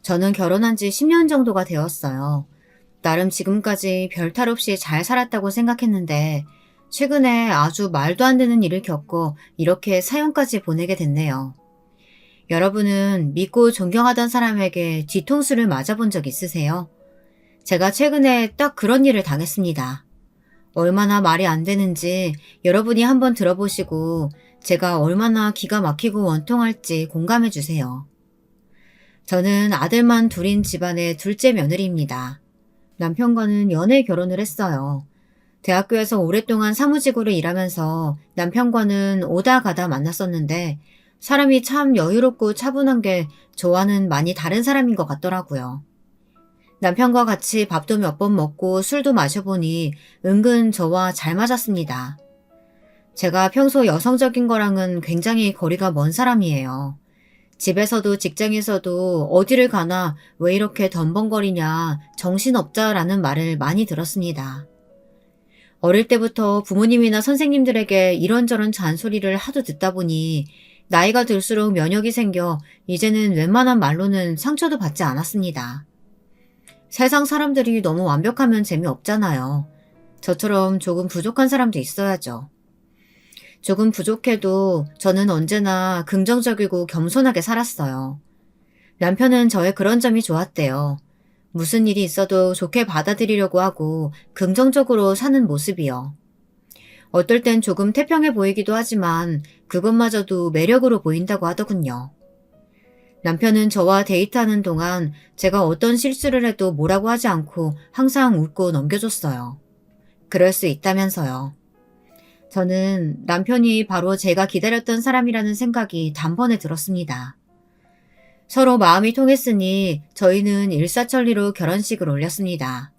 저는 결혼한 지 10년 정도가 되었어요. 나름 지금까지 별탈 없이 잘 살았다고 생각했는데, 최근에 아주 말도 안 되는 일을 겪고 이렇게 사연까지 보내게 됐네요. 여러분은 믿고 존경하던 사람에게 뒤통수를 맞아본 적 있으세요? 제가 최근에 딱 그런 일을 당했습니다. 얼마나 말이 안 되는지 여러분이 한번 들어보시고 제가 얼마나 기가 막히고 원통할지 공감해 주세요. 저는 아들만 둘인 집안의 둘째 며느리입니다. 남편과는 연애 결혼을 했어요. 대학교에서 오랫동안 사무직으로 일하면서 남편과는 오다 가다 만났었는데 사람이 참 여유롭고 차분한 게 저와는 많이 다른 사람인 것 같더라고요. 남편과 같이 밥도 몇 번 먹고 술도 마셔보니 은근 저와 잘 맞았습니다. 제가 평소 여성적인 거랑은 굉장히 거리가 먼 사람이에요. 집에서도 직장에서도 어디를 가나 왜 이렇게 덤벙거리냐, 정신없자라는 말을 많이 들었습니다. 어릴 때부터 부모님이나 선생님들에게 이런저런 잔소리를 하도 듣다 보니 나이가 들수록 면역이 생겨 이제는 웬만한 말로는 상처도 받지 않았습니다. 세상 사람들이 너무 완벽하면 재미없잖아요. 저처럼 조금 부족한 사람도 있어야죠. 조금 부족해도 저는 언제나 긍정적이고 겸손하게 살았어요. 남편은 저의 그런 점이 좋았대요. 무슨 일이 있어도 좋게 받아들이려고 하고 긍정적으로 사는 모습이요. 어떨 땐 조금 태평해 보이기도 하지만 그것마저도 매력으로 보인다고 하더군요. 남편은 저와 데이트하는 동안 제가 어떤 실수를 해도 뭐라고 하지 않고 항상 웃고 넘겨줬어요. 그럴 수 있다면서요. 저는 남편이 바로 제가 기다렸던 사람이라는 생각이 단번에 들었습니다. 서로 마음이 통했으니 저희는 일사천리로 결혼식을 올렸습니다.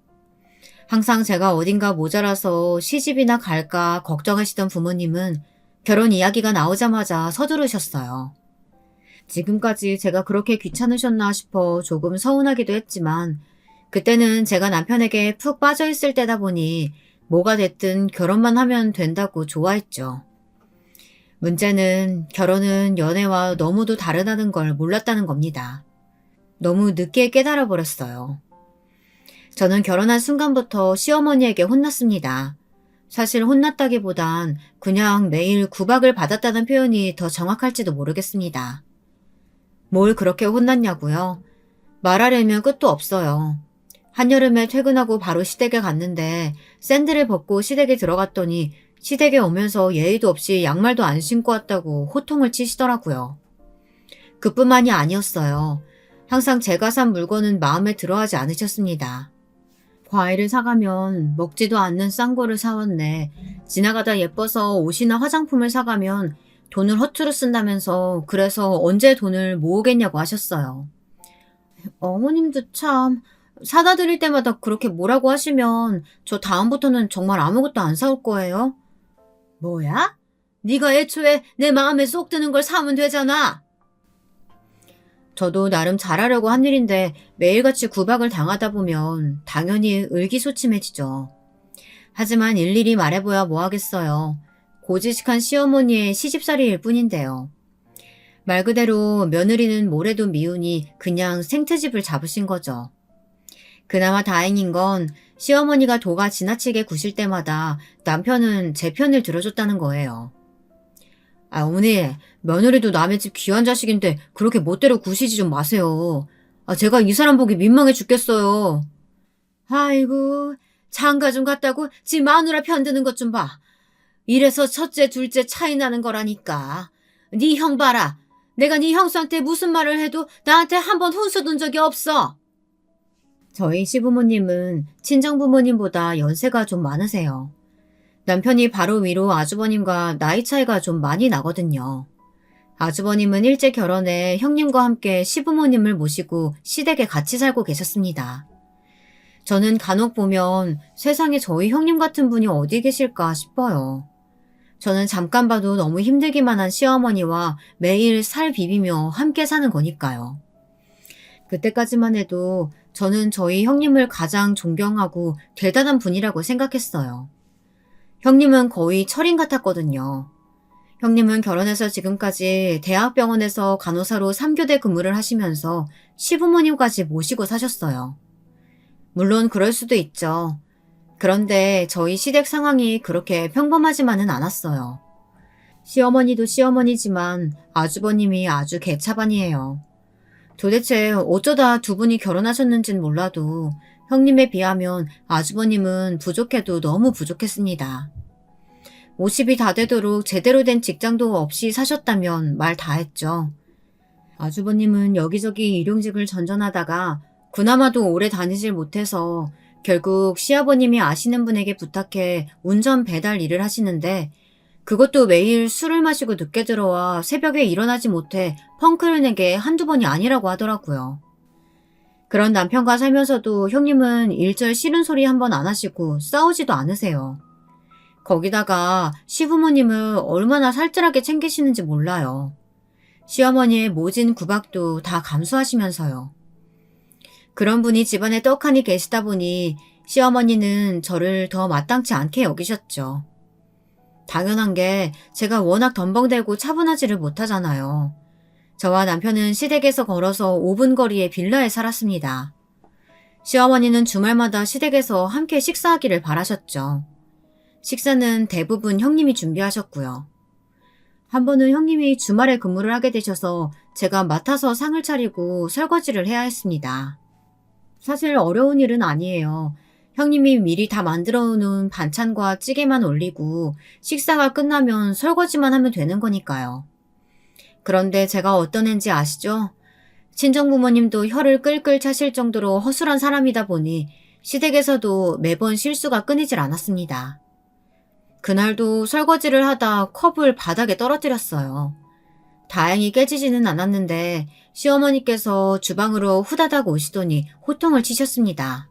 항상 제가 어딘가 모자라서 시집이나 갈까 걱정하시던 부모님은 결혼 이야기가 나오자마자 서두르셨어요. 지금까지 제가 그렇게 귀찮으셨나 싶어 조금 서운하기도 했지만 그때는 제가 남편에게 푹 빠져있을 때다 보니 뭐가 됐든 결혼만 하면 된다고 좋아했죠. 문제는 결혼은 연애와 너무도 다르다는 걸 몰랐다는 겁니다. 너무 늦게 깨달아 버렸어요. 저는 결혼한 순간부터 시어머니에게 혼났습니다. 사실 혼났다기보단 그냥 매일 구박을 받았다는 표현이 더 정확할지도 모르겠습니다. 뭘 그렇게 혼났냐고요? 말하려면 끝도 없어요. 한여름에 퇴근하고 바로 시댁에 갔는데 샌들을 벗고 시댁에 들어갔더니 시댁에 오면서 예의도 없이 양말도 안 신고 왔다고 호통을 치시더라고요. 그뿐만이 아니었어요. 항상 제가 산 물건은 마음에 들어하지 않으셨습니다. 과일을 사가면 먹지도 않는 싼 거를 사왔네. 지나가다 예뻐서 옷이나 화장품을 사가면 돈을 허투루 쓴다면서 그래서 언제 돈을 모으겠냐고 하셨어요. 어머님도 참 사다 드릴 때마다 그렇게 뭐라고 하시면 저 다음부터는 정말 아무것도 안 사올 거예요. 뭐야? 네가 애초에 내 마음에 쏙 드는 걸 사면 되잖아. 저도 나름 잘하려고 한 일인데 매일같이 구박을 당하다 보면 당연히 의기소침해지죠. 하지만 일일이 말해봐야 뭐하겠어요. 고지식한 시어머니의 시집살이일 뿐인데요. 말 그대로 며느리는 뭐래도 미우니 그냥 생트집을 잡으신 거죠. 그나마 다행인 건 시어머니가 도가 지나치게 구실 때마다 남편은 제 편을 들어줬다는 거예요. 어머니, 며느리도 남의 집 귀한 자식인데 그렇게 멋대로 구시지 좀 마세요. 제가 이 사람 보기 민망해 죽겠어요. 아이고, 장가 좀 갔다고 지 마누라 편드는 것 좀 봐. 이래서 첫째, 둘째 차이 나는 거라니까. 네 형 봐라. 내가 네 형수한테 무슨 말을 해도 나한테 한 번 훈수 둔 적이 없어. 저희 시부모님은 친정부모님보다 연세가 좀 많으세요. 남편이 바로 위로 아주버님과 나이 차이가 좀 많이 나거든요. 아주버님은 일찍 결혼해 형님과 함께 시부모님을 모시고 시댁에 같이 살고 계셨습니다. 저는 간혹 보면 세상에 저희 형님 같은 분이 어디 계실까 싶어요. 저는 잠깐 봐도 너무 힘들기만 한 시어머니와 매일 살 비비며 함께 사는 거니까요. 그때까지만 해도 저는 저희 형님을 가장 존경하고 대단한 분이라고 생각했어요. 형님은 거의 철인 같았거든요. 형님은 결혼해서 지금까지 대학병원에서 간호사로 3교대 근무를 하시면서 시부모님까지 모시고 사셨어요. 물론 그럴 수도 있죠. 그런데 저희 시댁 상황이 그렇게 평범하지만은 않았어요. 시어머니도 시어머니지만 아주버님이 아주 개차반이에요. 도대체 어쩌다 두 분이 결혼하셨는진 몰라도 형님에 비하면 아주버님은 부족해도 너무 부족했습니다. 50이 다 되도록 제대로 된 직장도 없이 사셨다면 말 다 했죠. 아주버님은 여기저기 일용직을 전전하다가 그나마도 오래 다니질 못해서 결국 시아버님이 아시는 분에게 부탁해 운전 배달 일을 하시는데 그것도 매일 술을 마시고 늦게 들어와 새벽에 일어나지 못해 펑크를 내게 한두 번이 아니라고 하더라고요. 그런 남편과 살면서도 형님은 일절 싫은 소리 한 번 안 하시고 싸우지도 않으세요. 거기다가 시부모님을 얼마나 살뜰하게 챙기시는지 몰라요. 시어머니의 모진 구박도 다 감수하시면서요. 그런 분이 집안에 떡하니 계시다 보니 시어머니는 저를 더 마땅치 않게 여기셨죠. 당연한 게 제가 워낙 덤벙대고 차분하지를 못하잖아요. 저와 남편은 시댁에서 걸어서 5분 거리의 빌라에 살았습니다. 시어머니는 주말마다 시댁에서 함께 식사하기를 바라셨죠. 식사는 대부분 형님이 준비하셨고요. 한 번은 형님이 주말에 근무를 하게 되셔서 제가 맡아서 상을 차리고 설거지를 해야 했습니다. 사실 어려운 일은 아니에요. 형님이 미리 다 만들어 놓은 반찬과 찌개만 올리고 식사가 끝나면 설거지만 하면 되는 거니까요. 그런데 제가 어떤 애인지 아시죠? 친정부모님도 혀를 끌끌 차실 정도로 허술한 사람이다 보니 시댁에서도 매번 실수가 끊이질 않았습니다. 그날도 설거지를 하다 컵을 바닥에 떨어뜨렸어요. 다행히 깨지지는 않았는데 시어머니께서 주방으로 후다닥 오시더니 호통을 치셨습니다.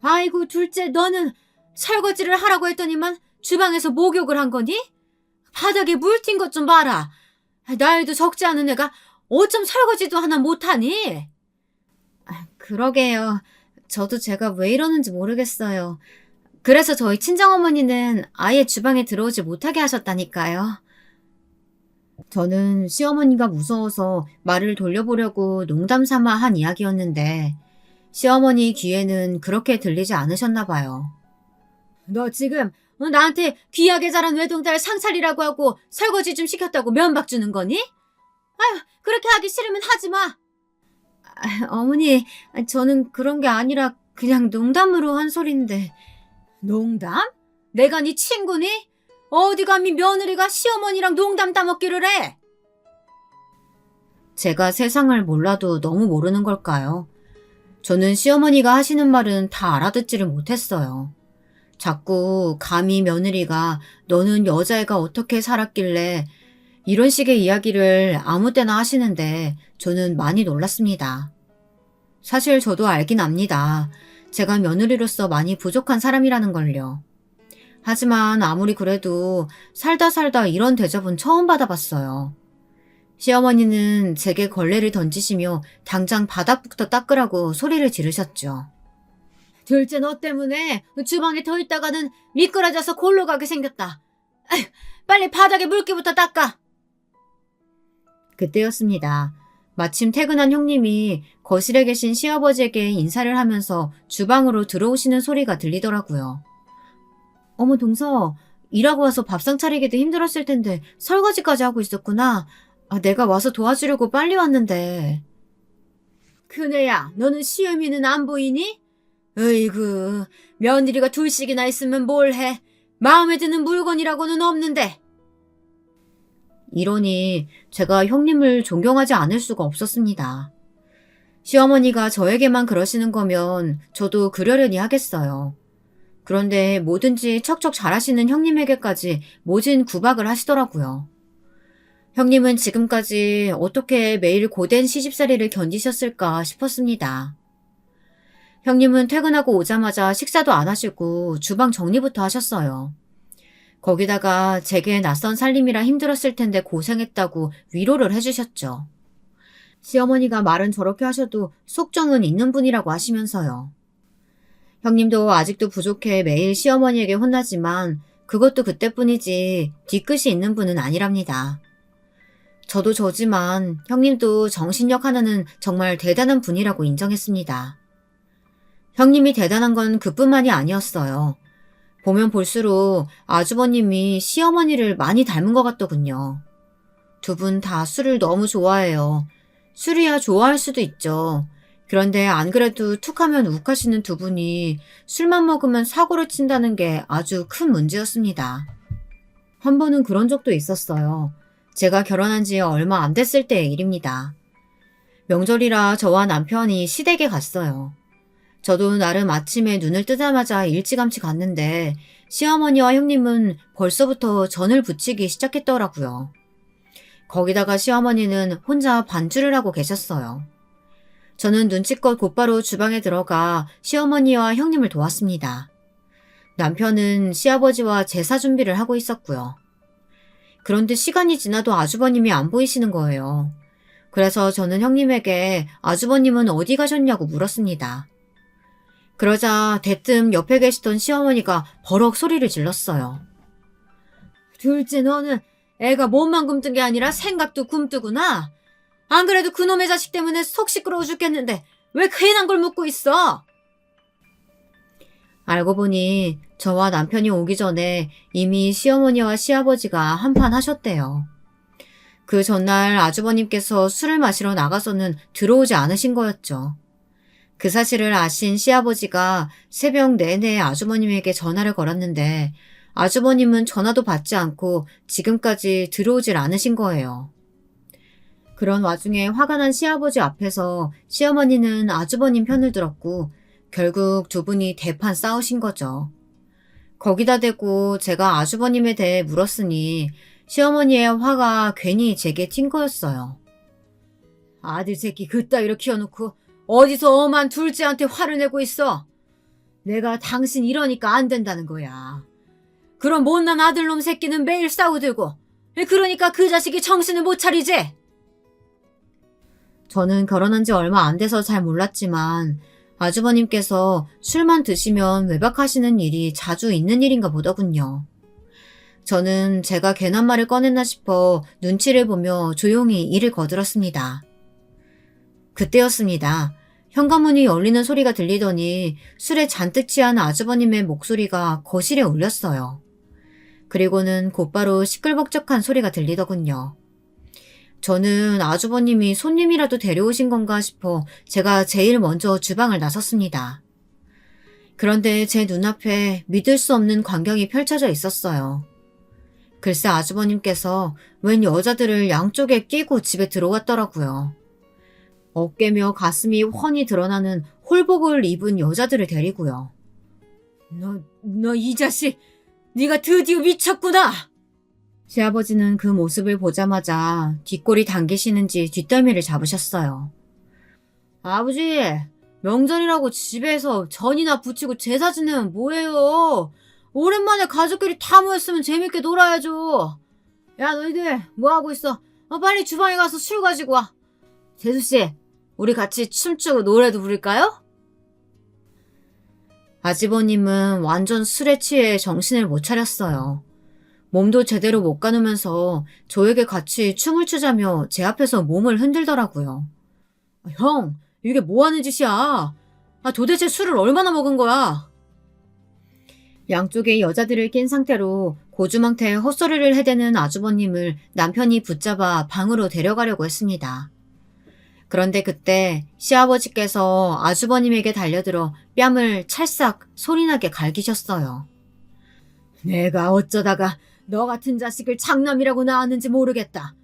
아이고 둘째 너는 설거지를 하라고 했더니만 주방에서 목욕을 한 거니? 바닥에 물 튄 것 좀 봐라. 나이도 적지 않은 애가 어쩜 설거지도 하나 못하니? 그러게요. 저도 제가 왜 이러는지 모르겠어요. 그래서 저희 친정어머니는 아예 주방에 들어오지 못하게 하셨다니까요. 저는 시어머니가 무서워서 말을 돌려보려고 농담 삼아 한 이야기였는데 시어머니 귀에는 그렇게 들리지 않으셨나 봐요. 너 지금 나한테 귀하게 자란 외동딸 상차리라고 하고 설거지 좀 시켰다고 면박 주는 거니? 아휴, 그렇게 하기 싫으면 하지 마. 어머니, 저는 그런 게 아니라 그냥 농담으로 한 소린데. 농담? 내가 네 친구니? 어디 감히 며느리가 시어머니랑 농담 따먹기를 해? 제가 세상을 몰라도 너무 모르는 걸까요? 저는 시어머니가 하시는 말은 다 알아듣지를 못했어요. 자꾸 감히 며느리가 너는 여자애가 어떻게 살았길래 이런 식의 이야기를 아무 때나 하시는데 저는 많이 놀랐습니다. 사실 저도 알긴 압니다. 제가 며느리로서 많이 부족한 사람이라는 걸요. 하지만 아무리 그래도 살다 이런 대접은 처음 받아봤어요. 시어머니는 제게 걸레를 던지시며 당장 바닥부터 닦으라고 소리를 지르셨죠. 둘째 너 때문에 주방에 더 있다가는 미끄러져서 골로 가게 생겼다. 아휴, 빨리 바닥에 물기부터 닦아. 그때였습니다. 마침 퇴근한 형님이 거실에 계신 시아버지에게 인사를 하면서 주방으로 들어오시는 소리가 들리더라고요. 어머 동서, 일하고 와서 밥상 차리기도 힘들었을 텐데 설거지까지 하고 있었구나. 내가 와서 도와주려고 빨리 왔는데. 큰애야, 너는 시어미는 안 보이니? 으이구, 며느리가 둘씩이나 있으면 뭘 해. 마음에 드는 물건이라고는 없는데. 이러니 제가 형님을 존경하지 않을 수가 없었습니다. 시어머니가 저에게만 그러시는 거면 저도 그러려니 하겠어요. 그런데 뭐든지 척척 잘하시는 형님에게까지 모진 구박을 하시더라고요. 형님은 지금까지 어떻게 매일 고된 시집살이를 견디셨을까 싶었습니다. 형님은 퇴근하고 오자마자 식사도 안 하시고 주방 정리부터 하셨어요. 거기다가 제게 낯선 살림이라 힘들었을 텐데 고생했다고 위로를 해주셨죠. 시어머니가 말은 저렇게 하셔도 속정은 있는 분이라고 하시면서요. 형님도 아직도 부족해 매일 시어머니에게 혼나지만 그것도 그때뿐이지 뒤끝이 있는 분은 아니랍니다. 저도 저지만 형님도 정신력 하나는 정말 대단한 분이라고 인정했습니다. 형님이 대단한 건 그뿐만이 아니었어요. 보면 볼수록 아주버님이 시어머니를 많이 닮은 것 같더군요. 두 분 다 술을 너무 좋아해요. 술이야 좋아할 수도 있죠. 그런데 안 그래도 툭하면 욱하시는 두 분이 술만 먹으면 사고를 친다는 게 아주 큰 문제였습니다. 한 번은 그런 적도 있었어요. 제가 결혼한 지 얼마 안 됐을 때의 일입니다. 명절이라 저와 남편이 시댁에 갔어요. 저도 나름 아침에 눈을 뜨자마자 일찌감치 갔는데 시어머니와 형님은 벌써부터 전을 부치기 시작했더라고요. 거기다가 시어머니는 혼자 반주를 하고 계셨어요. 저는 눈치껏 곧바로 주방에 들어가 시어머니와 형님을 도왔습니다. 남편은 시아버지와 제사 준비를 하고 있었고요. 그런데 시간이 지나도 아주버님이 안 보이시는 거예요. 그래서 저는 형님에게 아주버님은 어디 가셨냐고 물었습니다. 그러자 대뜸 옆에 계시던 시어머니가 버럭 소리를 질렀어요. 둘째 너는 애가 몸만 굶뜬 게 아니라 생각도 굶뜨구나. 안 그래도 그놈의 자식 때문에 속 시끄러워 죽겠는데 왜 괜한 걸 묻고 있어? 알고 보니 저와 남편이 오기 전에 이미 시어머니와 시아버지가 한판 하셨대요. 그 전날 아주버님께서 술을 마시러 나가서는 들어오지 않으신 거였죠. 그 사실을 아신 시아버지가 새벽 내내 아주버님에게 전화를 걸었는데 아주버님은 전화도 받지 않고 지금까지 들어오질 않으신 거예요. 그런 와중에 화가 난 시아버지 앞에서 시어머니는 아주버님 편을 들었고 결국 두 분이 대판 싸우신 거죠. 거기다 대고 제가 아주버님에 대해 물었으니 시어머니의 화가 괜히 제게 튄 거였어요. 아들 새끼 그따위로 키워놓고 어디서 엄한 둘째한테 화를 내고 있어? 내가 당신 이러니까 안 된다는 거야. 그런 못난 아들놈 새끼는 매일 싸우들고 그러니까 그 자식이 정신을 못 차리지? 저는 결혼한 지 얼마 안 돼서 잘 몰랐지만 아주버님께서 술만 드시면 외박하시는 일이 자주 있는 일인가 보더군요. 저는 제가 괜한 말을 꺼냈나 싶어 눈치를 보며 조용히 이를 거들었습니다. 그때였습니다. 현관문이 열리는 소리가 들리더니 술에 잔뜩 취한 아주버님의 목소리가 거실에 울렸어요. 그리고는 곧바로 시끌벅적한 소리가 들리더군요. 저는 아주버님이 손님이라도 데려오신 건가 싶어 제가 제일 먼저 주방을 나섰습니다. 그런데 제 눈앞에 믿을 수 없는 광경이 펼쳐져 있었어요. 글쎄 아주버님께서 웬 여자들을 양쪽에 끼고 집에 들어왔더라고요. 어깨며 가슴이 훤히 드러나는 홀복을 입은 여자들을 데리고요. 너 이 자식! 네가 드디어 미쳤구나! 시아버지는 그 모습을 보자마자 뒷골이 당기시는지 뒷덜미를 잡으셨어요. 아버지, 명절이라고 집에서 전이나 부치고 제사 지내면 뭐해요? 오랜만에 가족끼리 다 모였으면 재밌게 놀아야죠. 야, 너희들 뭐하고 있어? 빨리 주방에 가서 술 가지고 와. 재수씨, 우리 같이 춤추고 노래도 부를까요? 아주버님은 완전 술에 취해 정신을 못 차렸어요. 몸도 제대로 못 가누면서 저에게 같이 춤을 추자며 제 앞에서 몸을 흔들더라고요. 형, 이게 뭐 하는 짓이야? 도대체 술을 얼마나 먹은 거야? 양쪽에 여자들을 낀 상태로 고주망태 헛소리를 해대는 아주버님을 남편이 붙잡아 방으로 데려가려고 했습니다. 그런데 그때 시아버지께서 아주버님에게 달려들어 뺨을 찰싹 소리나게 갈기셨어요. 내가 어쩌다가 너 같은 자식을 장남이라고 낳았는지 모르겠다.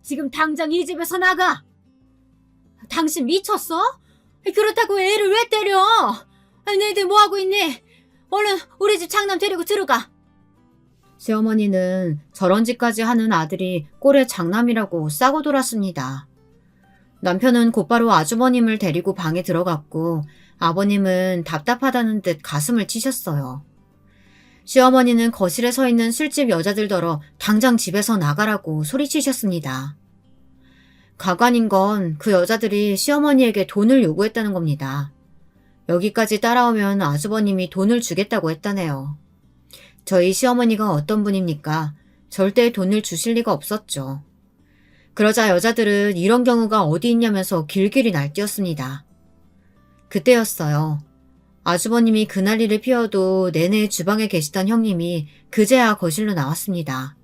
지금 당장 이 집에서 나가! 당신 미쳤어? 그렇다고 애를 왜 때려? 너희들 뭐하고 있니? 얼른 우리 집 장남 데리고 들어가. 시어머니는 저런 짓까지 하는 아들이 꼴의 장남이라고 싸고 돌았습니다. 남편은 곧바로 아주버님을 데리고 방에 들어갔고 아버님은 답답하다는 듯 가슴을 치셨어요. 시어머니는 거실에 서 있는 술집 여자들더러 당장 집에서 나가라고 소리치셨습니다. 가관인 건 그 여자들이 시어머니에게 돈을 요구했다는 겁니다. 여기까지 따라오면 아주버님이 돈을 주겠다고 했다네요. 저희 시어머니가 어떤 분입니까? 절대 돈을 주실 리가 없었죠. 그러자 여자들은 이런 경우가 어디 있냐면서 길길이 날뛰었습니다. 그때였어요. 아주버님이 그날리를 피워도 내내 주방에 계시던 형님이 그제야 거실로 나왔습니다.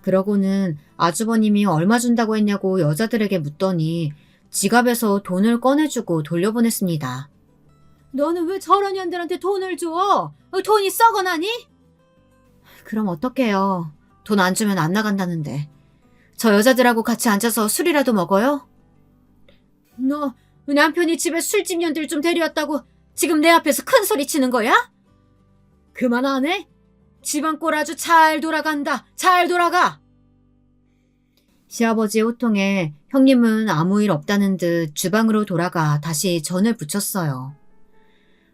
그러고는 아주버님이 얼마 준다고 했냐고 여자들에게 묻더니 지갑에서 돈을 꺼내주고 돌려보냈습니다. 너는 왜 저런 년들한테 돈을 줘? 돈이 썩어나니? 그럼 어떡해요. 돈 안 주면 안 나간다는데. 저 여자들하고 같이 앉아서 술이라도 먹어요? 너 남편이 집에 술집 년들 좀 데려왔다고 지금 내 앞에서 큰 소리 치는 거야? 그만 안 해? 집안 꼴 아주 잘 돌아간다. 잘 돌아가. 시아버지의 호통에 형님은 아무 일 없다는 듯 주방으로 돌아가 다시 전을 부쳤어요.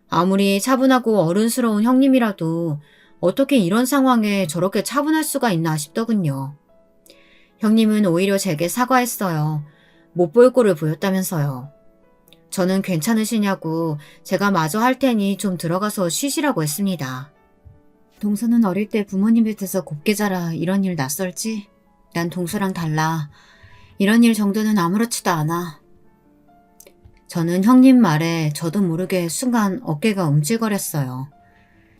아무리 차분하고 어른스러운 형님이라도 어떻게 이런 상황에 저렇게 차분할 수가 있나 싶더군요. 형님은 오히려 제게 사과했어요. 못 볼 꼴을 보였다면서요. 저는 괜찮으시냐고 제가 마저 할 테니 좀 들어가서 쉬시라고 했습니다. 동서는 어릴 때 부모님 곁에서 곱게 자라 이런 일 낯설지? 난 동서랑 달라. 이런 일 정도는 아무렇지도 않아. 저는 형님 말에 저도 모르게 순간 어깨가 움찔거렸어요.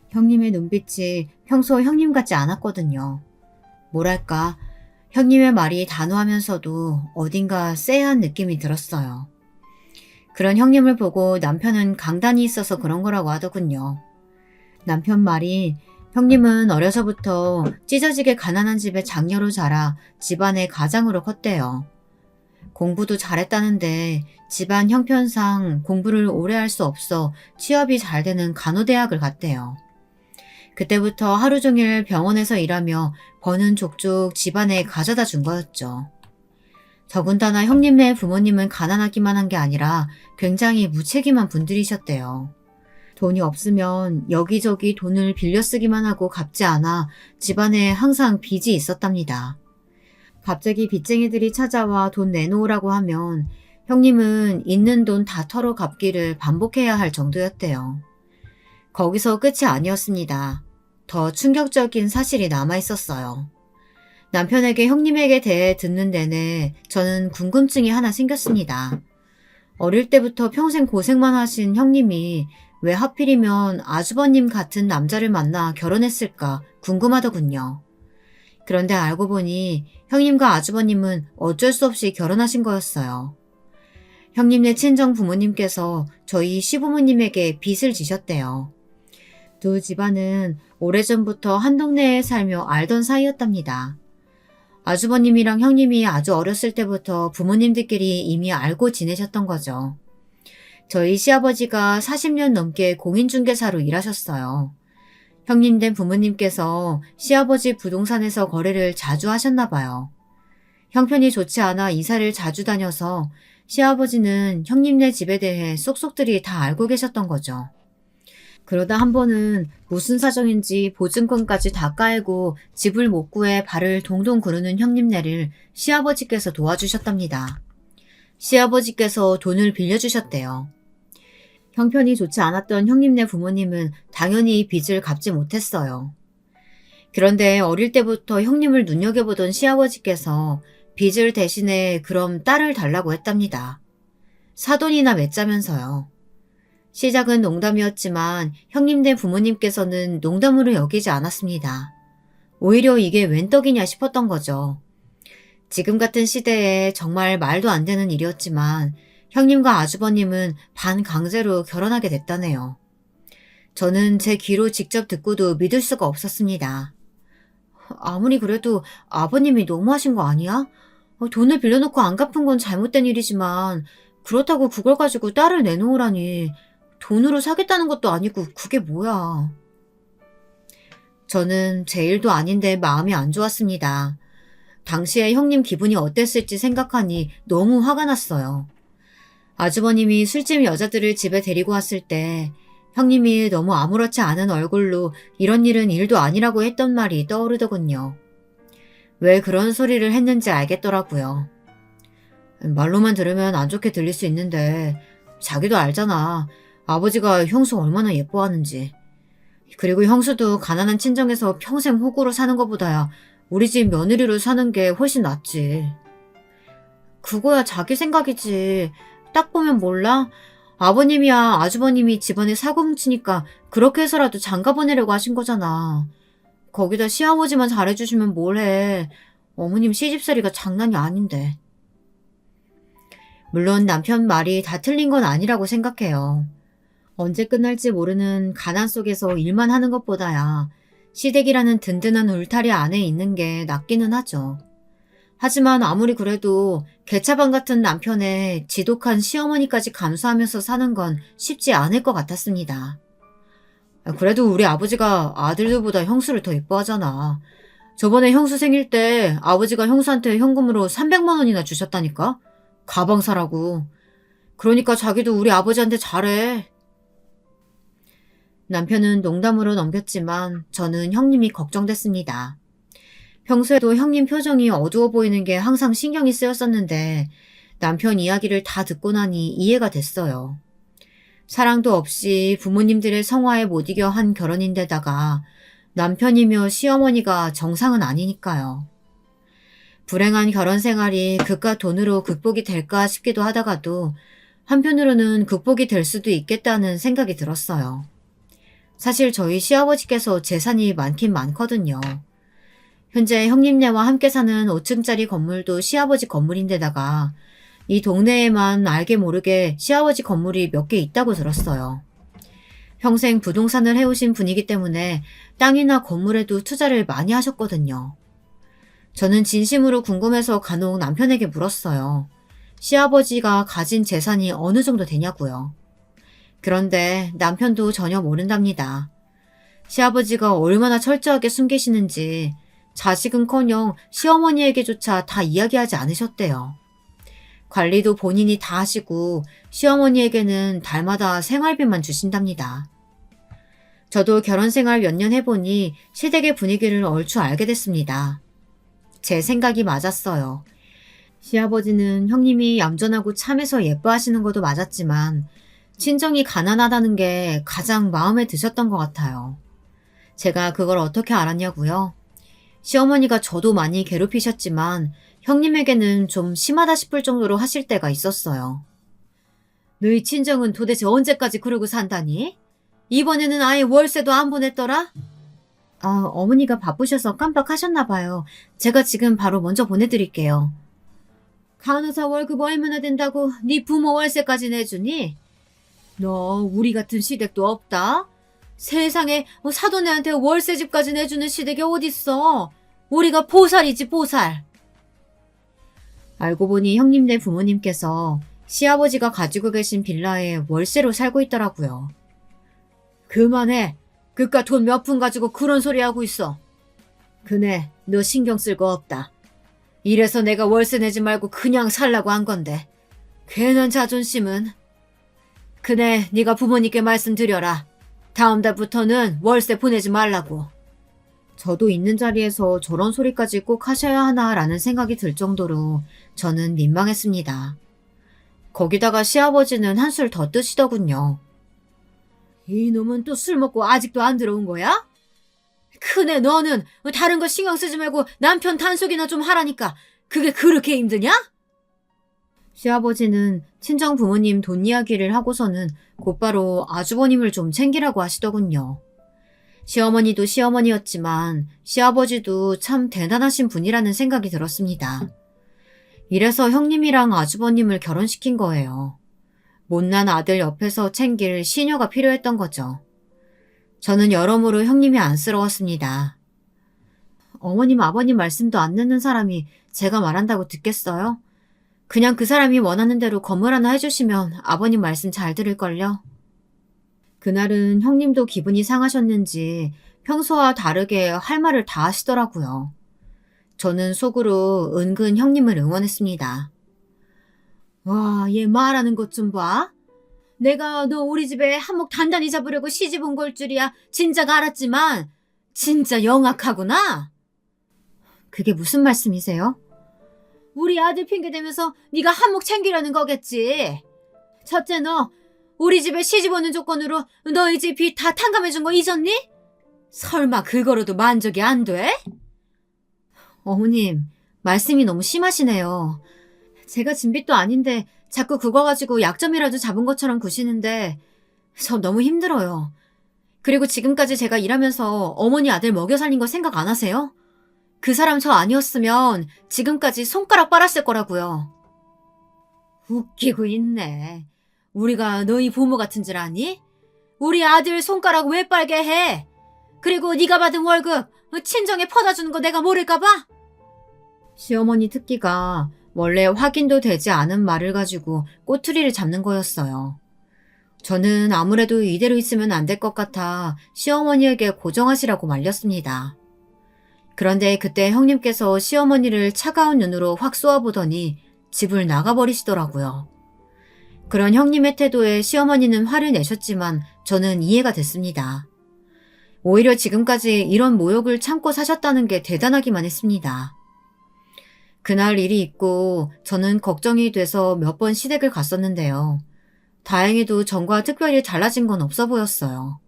형님의 눈빛이 평소 형님 같지 않았거든요. 뭐랄까, 형님의 말이 단호하면서도 어딘가 쎄한 느낌이 들었어요. 그런 형님을 보고 남편은 강단이 있어서 그런 거라고 하더군요. 남편 말이 형님은 어려서부터 찢어지게 가난한 집에 장녀로 자라 집안의 가장으로 컸대요. 공부도 잘했다는데 집안 형편상 공부를 오래 할 수 없어 취업이 잘 되는 간호대학을 갔대요. 그때부터 하루 종일 병원에서 일하며 버는 족족 집안에 가져다 준 거였죠. 더군다나 형님네 부모님은 가난하기만 한 게 아니라 굉장히 무책임한 분들이셨대요. 돈이 없으면 여기저기 돈을 빌려 쓰기만 하고 갚지 않아 집안에 항상 빚이 있었답니다. 갑자기 빚쟁이들이 찾아와 돈 내놓으라고 하면 형님은 있는 돈 다 털어 갚기를 반복해야 할 정도였대요. 거기서 끝이 아니었습니다. 더 충격적인 사실이 남아있었어요. 남편에게 형님에게 대해 듣는 내내 저는 궁금증이 하나 생겼습니다. 어릴 때부터 평생 고생만 하신 형님이 왜 하필이면 아주버님 같은 남자를 만나 결혼했을까 궁금하더군요. 그런데 알고 보니 형님과 아주버님은 어쩔 수 없이 결혼하신 거였어요. 형님네 친정 부모님께서 저희 시부모님에게 빚을 지셨대요. 두 집안은 오래전부터 한 동네에 살며 알던 사이였답니다. 아주버님이랑 형님이 아주 어렸을 때부터 부모님들끼리 이미 알고 지내셨던 거죠. 저희 시아버지가 40년 넘게 공인중개사로 일하셨어요. 형님 된 부모님께서 시아버지 부동산에서 거래를 자주 하셨나 봐요. 형편이 좋지 않아 이사를 자주 다녀서 시아버지는 형님네 집에 대해 쏙쏙들이 다 알고 계셨던 거죠. 그러다 한 번은 무슨 사정인지 보증금까지 다 깔고 집을 못 구해 발을 동동 구르는 형님네를 시아버지께서 도와주셨답니다. 시아버지께서 돈을 빌려주셨대요. 형편이 좋지 않았던 형님네 부모님은 당연히 빚을 갚지 못했어요. 그런데 어릴 때부터 형님을 눈여겨보던 시아버지께서 빚을 대신에 그럼 딸을 달라고 했답니다. 사돈이나 맺자면서요. 시작은 농담이었지만 형님네 부모님께서는 농담으로 여기지 않았습니다. 오히려 이게 웬 떡이냐 싶었던 거죠. 지금 같은 시대에 정말 말도 안 되는 일이었지만 형님과 아주버님은 반강제로 결혼하게 됐다네요. 저는 제 귀로 직접 듣고도 믿을 수가 없었습니다. 아무리 그래도 아버님이 너무하신 거 아니야? 돈을 빌려놓고 안 갚은 건 잘못된 일이지만 그렇다고 그걸 가지고 딸을 내놓으라니 돈으로 사겠다는 것도 아니고 그게 뭐야. 저는 제 일도 아닌데 마음이 안 좋았습니다. 당시에 형님 기분이 어땠을지 생각하니 너무 화가 났어요. 아주버님이 술집 여자들을 집에 데리고 왔을 때 형님이 너무 아무렇지 않은 얼굴로 이런 일은 일도 아니라고 했던 말이 떠오르더군요. 왜 그런 소리를 했는지 알겠더라고요. 말로만 들으면 안 좋게 들릴 수 있는데 자기도 알잖아. 아버지가 형수 얼마나 예뻐하는지. 그리고 형수도 가난한 친정에서 평생 호구로 사는 것보다야 우리 집 며느리로 사는 게 훨씬 낫지. 그거야 자기 생각이지. 딱 보면 몰라? 아버님이야 아주버님이 집안에 사고 뭉치니까 그렇게 해서라도 장가 보내려고 하신 거잖아. 거기다 시아버지만 잘해주시면 뭘 해. 어머님 시집살이가 장난이 아닌데. 물론 남편 말이 다 틀린 건 아니라고 생각해요. 언제 끝날지 모르는 가난 속에서 일만 하는 것보다야 시댁이라는 든든한 울타리 안에 있는 게 낫기는 하죠. 하지만 아무리 그래도 개차반 같은 남편의 지독한 시어머니까지 감수하면서 사는 건 쉽지 않을 것 같았습니다. 그래도 우리 아버지가 아들들보다 형수를 더 예뻐하잖아. 저번에 형수 생일 때 아버지가 형수한테 현금으로 300만 원이나 주셨다니까? 가방 사라고. 그러니까 자기도 우리 아버지한테 잘해. 남편은 농담으로 넘겼지만 저는 형님이 걱정됐습니다. 평소에도 형님 표정이 어두워 보이는 게 항상 신경이 쓰였었는데 남편 이야기를 다 듣고 나니 이해가 됐어요. 사랑도 없이 부모님들의 성화에 못 이겨 한 결혼인데다가 남편이며 시어머니가 정상은 아니니까요. 불행한 결혼 생활이 그깟 돈으로 극복이 될까 싶기도 하다가도 한편으로는 극복이 될 수도 있겠다는 생각이 들었어요. 사실 저희 시아버지께서 재산이 많긴 많거든요. 현재 형님네와 함께 사는 5층짜리 건물도 시아버지 건물인데다가 이 동네에만 알게 모르게 시아버지 건물이 몇 개 있다고 들었어요. 평생 부동산을 해오신 분이기 때문에 땅이나 건물에도 투자를 많이 하셨거든요. 저는 진심으로 궁금해서 간혹 남편에게 물었어요. 시아버지가 가진 재산이 어느 정도 되냐고요. 그런데 남편도 전혀 모른답니다. 시아버지가 얼마나 철저하게 숨기시는지 자식은커녕 시어머니에게조차 다 이야기하지 않으셨대요. 관리도 본인이 다 하시고 시어머니에게는 달마다 생활비만 주신답니다. 저도 결혼 생활 몇 년 해보니 시댁의 분위기를 얼추 알게 됐습니다. 제 생각이 맞았어요. 시아버지는 형님이 얌전하고 참해서 예뻐하시는 것도 맞았지만 친정이 가난하다는 게 가장 마음에 드셨던 것 같아요. 제가 그걸 어떻게 알았냐고요? 시어머니가 저도 많이 괴롭히셨지만 형님에게는 좀 심하다 싶을 정도로 하실 때가 있었어요. 너희 친정은 도대체 언제까지 그러고 산다니? 이번에는 아예 월세도 안 보냈더라? 어머니가 바쁘셔서 깜빡하셨나 봐요. 제가 지금 바로 먼저 보내드릴게요. 간호사 월급 얼마나 된다고 네 부모 월세까지 내주니? 너 우리 같은 시댁도 없다? 세상에 사돈네한테 월세집까지 내주는 시댁이 어딨어? 우리가 보살이지 보살. 알고 보니 형님네 부모님께서 시아버지가 가지고 계신 빌라에 월세로 살고 있더라고요. 그만해. 그깟 돈 몇 푼 가지고 그런 소리 하고 있어. 그네 너 신경 쓸 거 없다. 이래서 내가 월세 내지 말고 그냥 살라고 한 건데 괜한 자존심은. 그네 네가 부모님께 말씀드려라. 다음 달부터는 월세 보내지 말라고. 저도 있는 자리에서 저런 소리까지 꼭 하셔야 하나라는 생각이 들 정도로 저는 민망했습니다. 거기다가 시아버지는 한술 더 뜨시더군요. 이놈은 또 술 먹고 아직도 안 들어온 거야? 큰애 너는 다른 거 신경 쓰지 말고 남편 단속이나 좀 하라니까. 그게 그렇게 힘드냐? 시아버지는 친정 부모님 돈 이야기를 하고서는 곧바로 아주버님을 좀 챙기라고 하시더군요. 시어머니도 시어머니였지만 시아버지도 참 대단하신 분이라는 생각이 들었습니다. 이래서 형님이랑 아주버님을 결혼시킨 거예요. 못난 아들 옆에서 챙길 시녀가 필요했던 거죠. 저는 여러모로 형님이 안쓰러웠습니다. 어머님 아버님 말씀도 안 듣는 사람이 제가 말한다고 듣겠어요? 그냥 그 사람이 원하는 대로 건물 하나 해주시면 아버님 말씀 잘 들을걸요? 그날은 형님도 기분이 상하셨는지 평소와 다르게 할 말을 다 하시더라고요. 저는 속으로 은근 형님을 응원했습니다. 와, 얘 말하는 것 좀 봐. 내가 너 우리 집에 한몫 단단히 잡으려고 시집 온 걸 줄이야 진작 알았지만 진짜 영악하구나. 그게 무슨 말씀이세요? 우리 아들 핑계대면서 네가 한몫 챙기려는 거겠지. 첫째 너 우리 집에 시집 오는 조건으로 너희 집 빚 다 탕감해준 거 잊었니? 설마 그거로도 만족이 안 돼? 어머님, 말씀이 너무 심하시네요. 제가 진빚도 아닌데 자꾸 그거 가지고 약점이라도 잡은 것처럼 구시는데 저 너무 힘들어요. 그리고 지금까지 제가 일하면서 어머니 아들 먹여 살린 거 생각 안 하세요? 그 사람 저 아니었으면 지금까지 손가락 빨았을 거라고요. 웃기고 있네. 우리가 너희 부모 같은 줄 아니? 우리 아들 손가락 왜 빨게 해? 그리고 네가 받은 월급 친정에 퍼다 주는 거 내가 모를까 봐? 시어머니 특기가 원래 확인도 되지 않은 말을 가지고 꼬투리를 잡는 거였어요. 저는 아무래도 이대로 있으면 안 될 것 같아 시어머니에게 고정하시라고 말렸습니다. 그런데 그때 형님께서 시어머니를 차가운 눈으로 확 쏘아보더니 집을 나가버리시더라고요. 그런 형님의 태도에 시어머니는 화를 내셨지만 저는 이해가 됐습니다. 오히려 지금까지 이런 모욕을 참고 사셨다는 게 대단하기만 했습니다. 그날 일이 있고 저는 걱정이 돼서 몇 번 시댁을 갔었는데요. 다행히도 전과 특별히 달라진 건 없어 보였어요.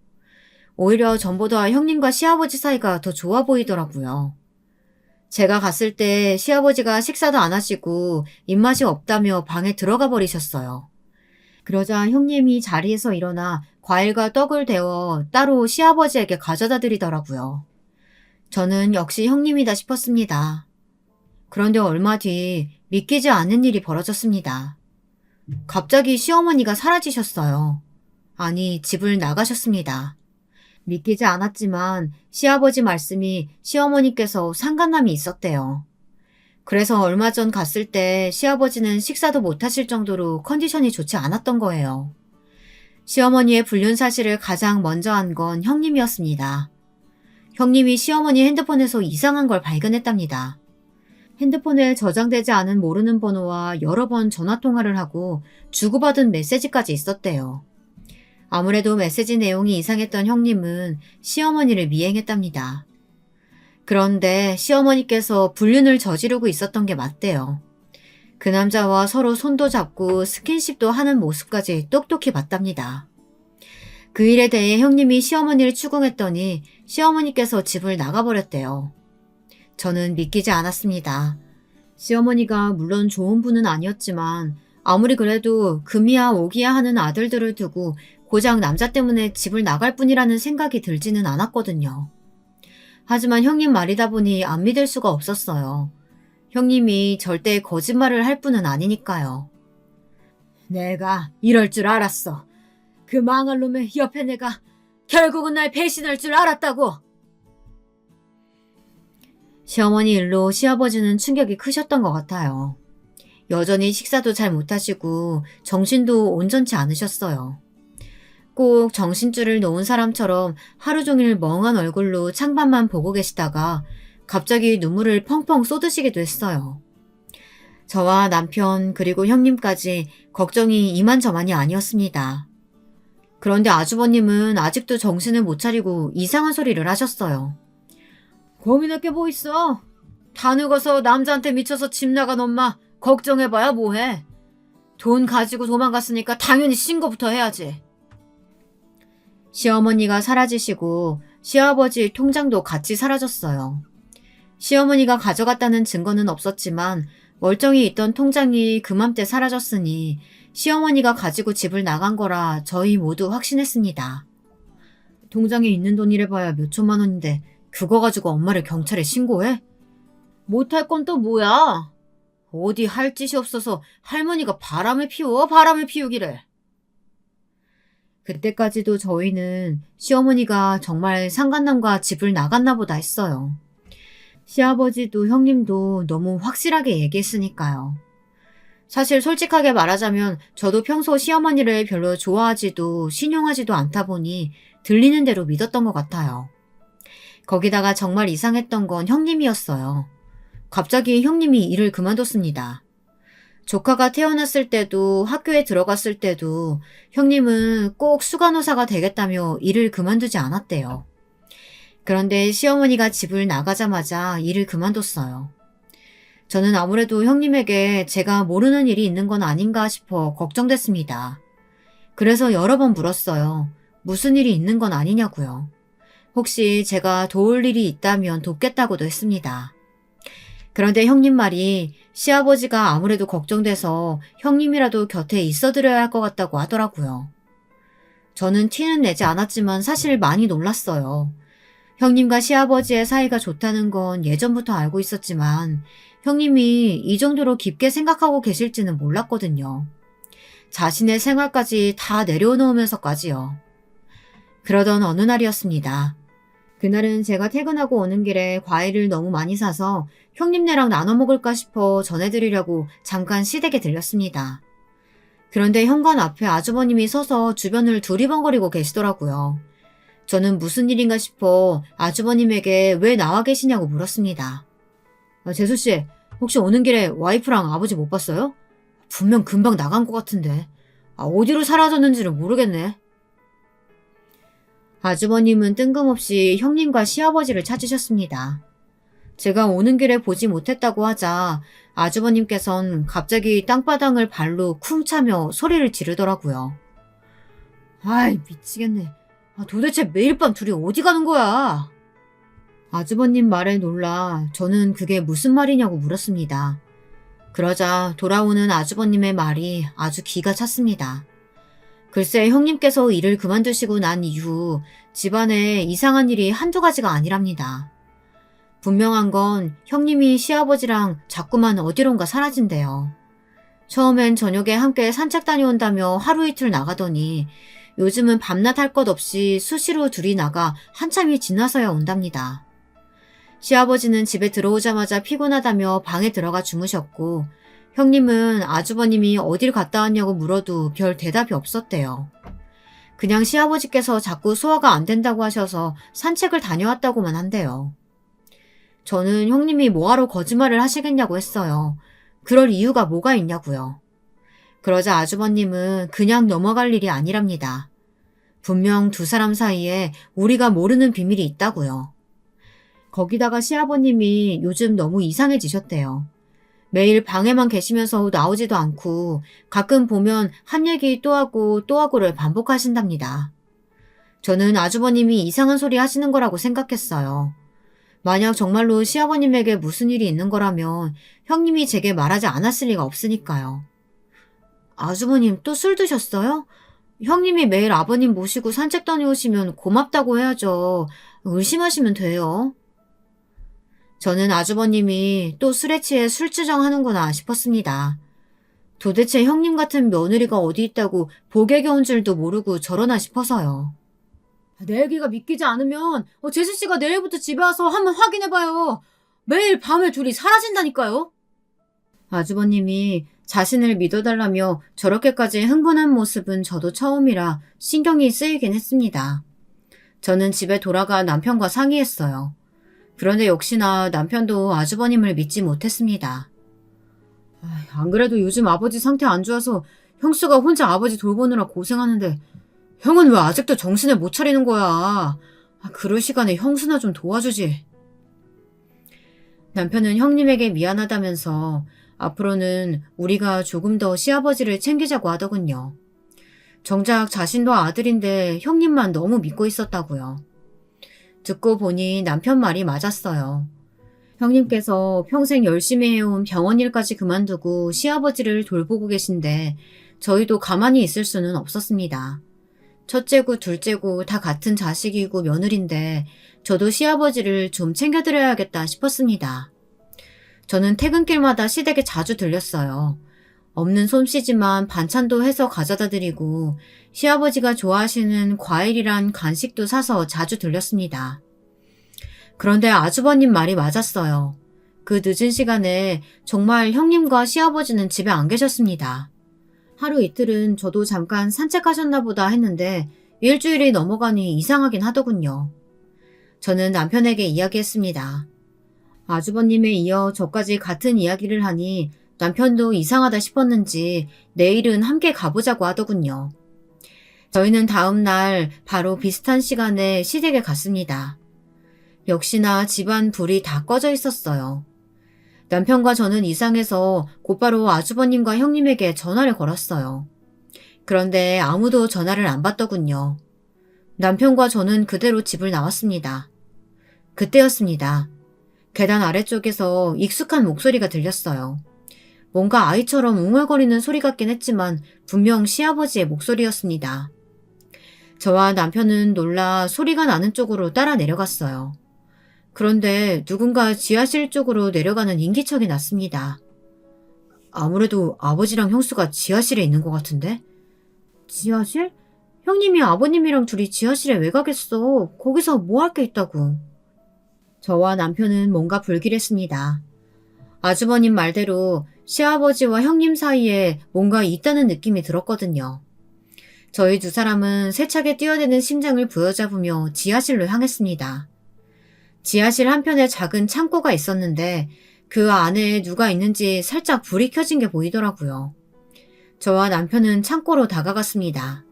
오히려 전보다 형님과 시아버지 사이가 더 좋아 보이더라고요. 제가 갔을 때 시아버지가 식사도 안 하시고 입맛이 없다며 방에 들어가 버리셨어요. 그러자 형님이 자리에서 일어나 과일과 떡을 데워 따로 시아버지에게 가져다 드리더라고요. 저는 역시 형님이다 싶었습니다. 그런데 얼마 뒤 믿기지 않는 일이 벌어졌습니다. 갑자기 시어머니가 사라지셨어요. 아니, 집을 나가셨습니다. 믿기지 않았지만 시아버지 말씀이 시어머니께서 상간남이 있었대요. 그래서 얼마 전 갔을 때 시아버지는 식사도 못 하실 정도로 컨디션이 좋지 않았던 거예요. 시어머니의 불륜 사실을 가장 먼저 한 건 형님이었습니다. 형님이 시어머니 핸드폰에서 이상한 걸 발견했답니다. 핸드폰에 저장되지 않은 모르는 번호와 여러 번 전화통화를 하고 주고받은 메시지까지 있었대요. 아무래도 메시지 내용이 이상했던 형님은 시어머니를 미행했답니다. 그런데 시어머니께서 불륜을 저지르고 있었던 게 맞대요. 그 남자와 서로 손도 잡고 스킨십도 하는 모습까지 똑똑히 봤답니다. 그 일에 대해 형님이 시어머니를 추궁했더니 시어머니께서 집을 나가버렸대요. 저는 믿기지 않았습니다. 시어머니가 물론 좋은 분은 아니었지만 아무리 그래도 금이야 오기야 하는 아들들을 두고 고작 남자 때문에 집을 나갈 뿐이라는 생각이 들지는 않았거든요. 하지만 형님 말이다 보니 안 믿을 수가 없었어요. 형님이 절대 거짓말을 할 분은 아니니까요. 내가 이럴 줄 알았어. 그 망할 놈의 옆에 내가 결국은 날 배신할 줄 알았다고. 시어머니 일로 시아버지는 충격이 크셨던 것 같아요. 여전히 식사도 잘 못하시고 정신도 온전치 않으셨어요. 꼭 정신줄을 놓은 사람처럼 하루 종일 멍한 얼굴로 창밖만 보고 계시다가 갑자기 눈물을 펑펑 쏟으시기도 했어요. 저와 남편 그리고 형님까지 걱정이 이만저만이 아니었습니다. 그런데 아주버님은 아직도 정신을 못 차리고 이상한 소리를 하셨어요. 고민할 게 뭐 있어? 다 늙어서 남자한테 미쳐서 집 나간 엄마 걱정해봐야 뭐해. 돈 가지고 도망갔으니까 당연히 신고부터 해야지. 시어머니가 사라지시고 시아버지 통장도 같이 사라졌어요. 시어머니가 가져갔다는 증거는 없었지만 멀쩡히 있던 통장이 그맘때 사라졌으니 시어머니가 가지고 집을 나간 거라 저희 모두 확신했습니다. 통장에 있는 돈이래 봐야 몇 천만 원인데 그거 가지고 엄마를 경찰에 신고해? 못할 건 또 뭐야? 어디 할 짓이 없어서 할머니가 바람을 피우기를. 그때까지도 저희는 시어머니가 정말 상간남과 집을 나갔나 보다 했어요. 시아버지도 형님도 너무 확실하게 얘기했으니까요. 사실 솔직하게 말하자면 저도 평소 시어머니를 별로 좋아하지도 신용하지도 않다 보니 들리는 대로 믿었던 것 같아요. 거기다가 정말 이상했던 건 형님이었어요. 갑자기 형님이 일을 그만뒀습니다. 조카가 태어났을 때도 학교에 들어갔을 때도 형님은 꼭 수간호사가 되겠다며 일을 그만두지 않았대요. 그런데 시어머니가 집을 나가자마자 일을 그만뒀어요. 저는 아무래도 형님에게 제가 모르는 일이 있는 건 아닌가 싶어 걱정됐습니다. 그래서 여러 번 물었어요. 무슨 일이 있는 건 아니냐고요. 혹시 제가 도울 일이 있다면 돕겠다고도 했습니다. 그런데 형님 말이 시아버지가 아무래도 걱정돼서 형님이라도 곁에 있어드려야 할 것 같다고 하더라고요. 저는 티는 내지 않았지만 사실 많이 놀랐어요. 형님과 시아버지의 사이가 좋다는 건 예전부터 알고 있었지만 형님이 이 정도로 깊게 생각하고 계실지는 몰랐거든요. 자신의 생활까지 다 내려놓으면서까지요. 그러던 어느 날이었습니다. 그날은 제가 퇴근하고 오는 길에 과일을 너무 많이 사서 형님네랑 나눠 먹을까 싶어 전해드리려고 잠깐 시댁에 들렸습니다. 그런데 현관 앞에 아주버님이 서서 주변을 두리번거리고 계시더라고요. 저는 무슨 일인가 싶어 아주버님에게 왜 나와 계시냐고 물었습니다. 재수씨, 혹시 오는 길에 와이프랑 아버지 못 봤어요? 분명 금방 나간 것 같은데. 어디로 사라졌는지를 모르겠네. 아주버님은 뜬금없이 형님과 시아버지를 찾으셨습니다. 제가 오는 길에 보지 못했다고 하자 아주버님께선 갑자기 땅바닥을 발로 쿵 차며 소리를 지르더라고요. 아이, 미치겠네. 도대체 매일 밤 둘이 어디 가는 거야? 아주버님 말에 놀라 저는 그게 무슨 말이냐고 물었습니다. 그러자 돌아오는 아주버님의 말이 아주 기가 찼습니다. 글쎄 형님께서 일을 그만두시고 난 이후 집안에 이상한 일이 한두 가지가 아니랍니다. 분명한 건 형님이 시아버지랑 자꾸만 어디론가 사라진대요. 처음엔 저녁에 함께 산책 다녀온다며 하루 이틀 나가더니 요즘은 밤낮 할 것 없이 수시로 둘이 나가 한참이 지나서야 온답니다. 시아버지는 집에 들어오자마자 피곤하다며 방에 들어가 주무셨고 형님은 아주버님이 어딜 갔다 왔냐고 물어도 별 대답이 없었대요. 그냥 시아버지께서 자꾸 소화가 안 된다고 하셔서 산책을 다녀왔다고만 한대요. 저는 형님이 뭐하러 거짓말을 하시겠냐고 했어요. 그럴 이유가 뭐가 있냐고요. 그러자 아주버님은 그냥 넘어갈 일이 아니랍니다. 분명 두 사람 사이에 우리가 모르는 비밀이 있다고요. 거기다가 시아버님이 요즘 너무 이상해지셨대요. 매일 방에만 계시면서 나오지도 않고 가끔 보면 한 얘기 또 하고 또 하고를 반복하신답니다. 저는 아주버님이 이상한 소리 하시는 거라고 생각했어요. 만약 정말로 시아버님에게 무슨 일이 있는 거라면 형님이 제게 말하지 않았을 리가 없으니까요. 아주버님 또 술 드셨어요? 형님이 매일 아버님 모시고 산책 다녀오시면 고맙다고 해야죠. 의심하시면 돼요. 저는 아주버님이 또 술에 취해 술주정하는구나 싶었습니다. 도대체 형님 같은 며느리가 어디 있다고 복에 겨운 줄도 모르고 저러나 싶어서요. 내 얘기가 믿기지 않으면 재수씨가 내일부터 집에 와서 한번 확인해봐요. 매일 밤에 둘이 사라진다니까요. 아주버님이 자신을 믿어달라며 저렇게까지 흥분한 모습은 저도 처음이라 신경이 쓰이긴 했습니다. 저는 집에 돌아가 남편과 상의했어요. 그런데 역시나 남편도 아주버님을 믿지 못했습니다. 안 그래도 요즘 아버지 상태 안 좋아서 형수가 혼자 아버지 돌보느라 고생하는데 형은 왜 아직도 정신을 못 차리는 거야? 그럴 시간에 형수나 좀 도와주지. 남편은 형님에게 미안하다면서 앞으로는 우리가 조금 더 시아버지를 챙기자고 하더군요. 정작 자신도 아들인데 형님만 너무 믿고 있었다고요. 듣고 보니 남편 말이 맞았어요. 형님께서 평생 열심히 해온 병원 일까지 그만두고 시아버지를 돌보고 계신데 저희도 가만히 있을 수는 없었습니다. 첫째고 둘째고 다 같은 자식이고 며느리인데 저도 시아버지를 좀 챙겨드려야겠다 싶었습니다. 저는 퇴근길마다 시댁에 자주 들렸어요. 없는 솜씨지만 반찬도 해서 가져다 드리고 시아버지가 좋아하시는 과일이란 간식도 사서 자주 들렸습니다. 그런데 아주버님 말이 맞았어요. 그 늦은 시간에 정말 형님과 시아버지는 집에 안 계셨습니다. 하루 이틀은 저도 잠깐 산책하셨나 보다 했는데 일주일이 넘어가니 이상하긴 하더군요. 저는 남편에게 이야기했습니다. 아주버님에 이어 저까지 같은 이야기를 하니 남편도 이상하다 싶었는지 내일은 함께 가보자고 하더군요. 저희는 다음 날 바로 비슷한 시간에 시댁에 갔습니다. 역시나 집안 불이 다 꺼져 있었어요. 남편과 저는 이상해서 곧바로 아주버님과 형님에게 전화를 걸었어요. 그런데 아무도 전화를 안 받더군요. 남편과 저는 그대로 집을 나왔습니다. 그때였습니다. 계단 아래쪽에서 익숙한 목소리가 들렸어요. 뭔가 아이처럼 웅얼거리는 소리 같긴 했지만 분명 시아버지의 목소리였습니다. 저와 남편은 놀라 소리가 나는 쪽으로 따라 내려갔어요. 그런데 누군가 지하실 쪽으로 내려가는 인기척이 났습니다. 아무래도 아버지랑 형수가 지하실에 있는 것 같은데? 지하실? 형님이 아버님이랑 둘이 지하실에 왜 가겠어? 거기서 뭐 할 게 있다고. 저와 남편은 뭔가 불길했습니다. 아주버님 말대로 시아버지와 형님 사이에 뭔가 있다는 느낌이 들었거든요. 저희 두 사람은 세차게 뛰어대는 심장을 부여잡으며 지하실로 향했습니다. 지하실 한편에 작은 창고가 있었는데 그 안에 누가 있는지 살짝 불이 켜진 게 보이더라고요. 저와 남편은 창고로 다가갔습니다.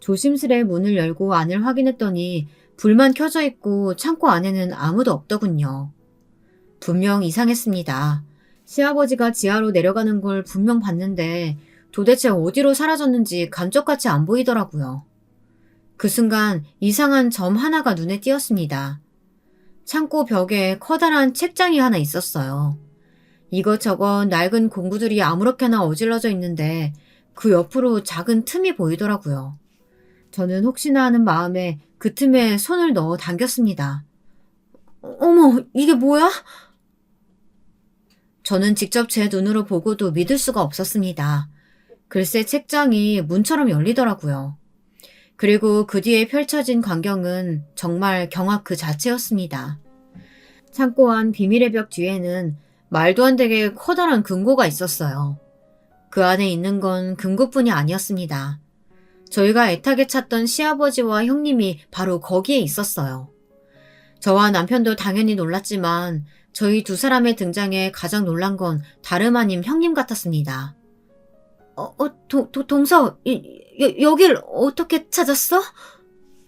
조심스레 문을 열고 안을 확인했더니 불만 켜져 있고 창고 안에는 아무도 없더군요. 분명 이상했습니다. 시아버지가 지하로 내려가는 걸 분명 봤는데 도대체 어디로 사라졌는지 감쪽같이 안 보이더라고요. 그 순간 이상한 점 하나가 눈에 띄었습니다. 창고 벽에 커다란 책장이 하나 있었어요. 이것저것 낡은 공구들이 아무렇게나 어질러져 있는데 그 옆으로 작은 틈이 보이더라고요. 저는 혹시나 하는 마음에 그 틈에 손을 넣어 당겼습니다. 어머, 이게 뭐야? 저는 직접 제 눈으로 보고도 믿을 수가 없었습니다. 글쎄 책장이 문처럼 열리더라고요. 그리고 그 뒤에 펼쳐진 광경은 정말 경악 그 자체였습니다. 창고 안 비밀의 벽 뒤에는 말도 안 되게 커다란 금고가 있었어요. 그 안에 있는 건 금고뿐이 아니었습니다. 저희가 애타게 찾던 시아버지와 형님이 바로 거기에 있었어요. 저와 남편도 당연히 놀랐지만 저희 두 사람의 등장에 가장 놀란 건 다름 아닌 형님 같았습니다. 동서, 여길 어떻게 찾았어?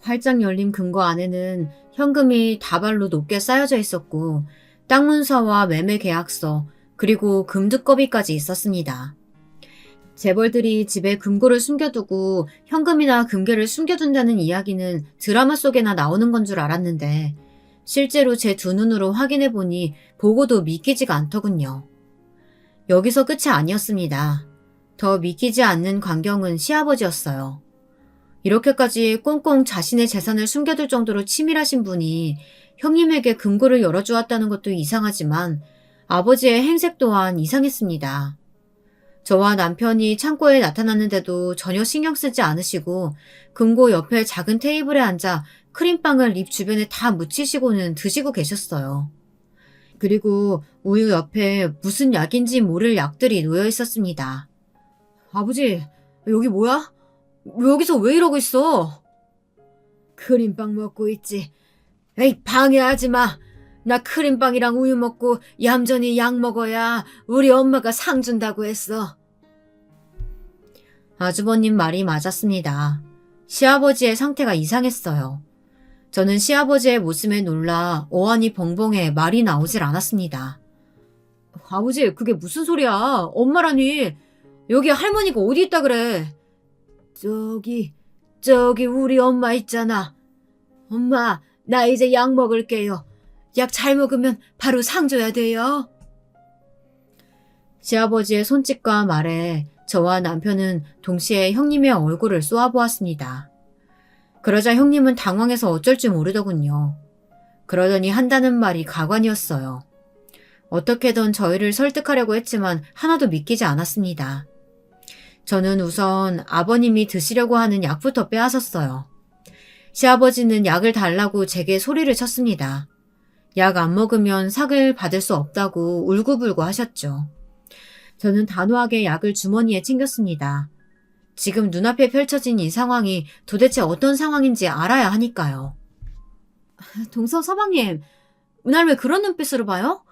활짝 열린 금고 안에는 현금이 다발로 높게 쌓여져 있었고 땅 문서와 매매 계약서 그리고 금두꺼비까지 있었습니다. 재벌들이 집에 금고를 숨겨두고 현금이나 금괴를 숨겨둔다는 이야기는 드라마 속에나 나오는 건 줄 알았는데 실제로 제 두 눈으로 확인해보니 보고도 믿기지가 않더군요. 여기서 끝이 아니었습니다. 더 믿기지 않는 광경은 시아버지였어요. 이렇게까지 꽁꽁 자신의 재산을 숨겨둘 정도로 치밀하신 분이 형님에게 금고를 열어주었다는 것도 이상하지만 아버지의 행색 또한 이상했습니다. 저와 남편이 창고에 나타났는데도 전혀 신경 쓰지 않으시고 금고 옆에 작은 테이블에 앉아 크림빵을 입 주변에 다 묻히시고는 드시고 계셨어요. 그리고 우유 옆에 무슨 약인지 모를 약들이 놓여 있었습니다. 아버지, 여기 뭐야? 여기서 왜 이러고 있어? 크림빵 먹고 있지. 에이, 방해하지 마. 나 크림빵이랑 우유 먹고 얌전히 약 먹어야 우리 엄마가 상 준다고 했어. 아주버님 말이 맞았습니다. 시아버지의 상태가 이상했어요. 저는 시아버지의 모습에 놀라 어안이 벙벙해 말이 나오질 않았습니다. 아버지, 그게 무슨 소리야? 엄마라니. 여기 할머니가 어디 있다 그래? 저기 우리 엄마 있잖아. 엄마, 나 이제 약 먹을게요. 약 잘 먹으면 바로 상 줘야 돼요. 시아버지의 손짓과 말에 저와 남편은 동시에 형님의 얼굴을 쏘아보았습니다. 그러자 형님은 당황해서 어쩔 줄 모르더군요. 그러더니 한다는 말이 가관이었어요. 어떻게든 저희를 설득하려고 했지만 하나도 믿기지 않았습니다. 저는 우선 아버님이 드시려고 하는 약부터 빼앗았어요. 시아버지는 약을 달라고 제게 소리를 쳤습니다. 약 안 먹으면 상을 받을 수 없다고 울고불고 하셨죠. 저는 단호하게 약을 주머니에 챙겼습니다. 지금 눈앞에 펼쳐진 이 상황이 도대체 어떤 상황인지 알아야 하니까요. 동서 서방님, 날 왜 그런 눈빛으로 봐요?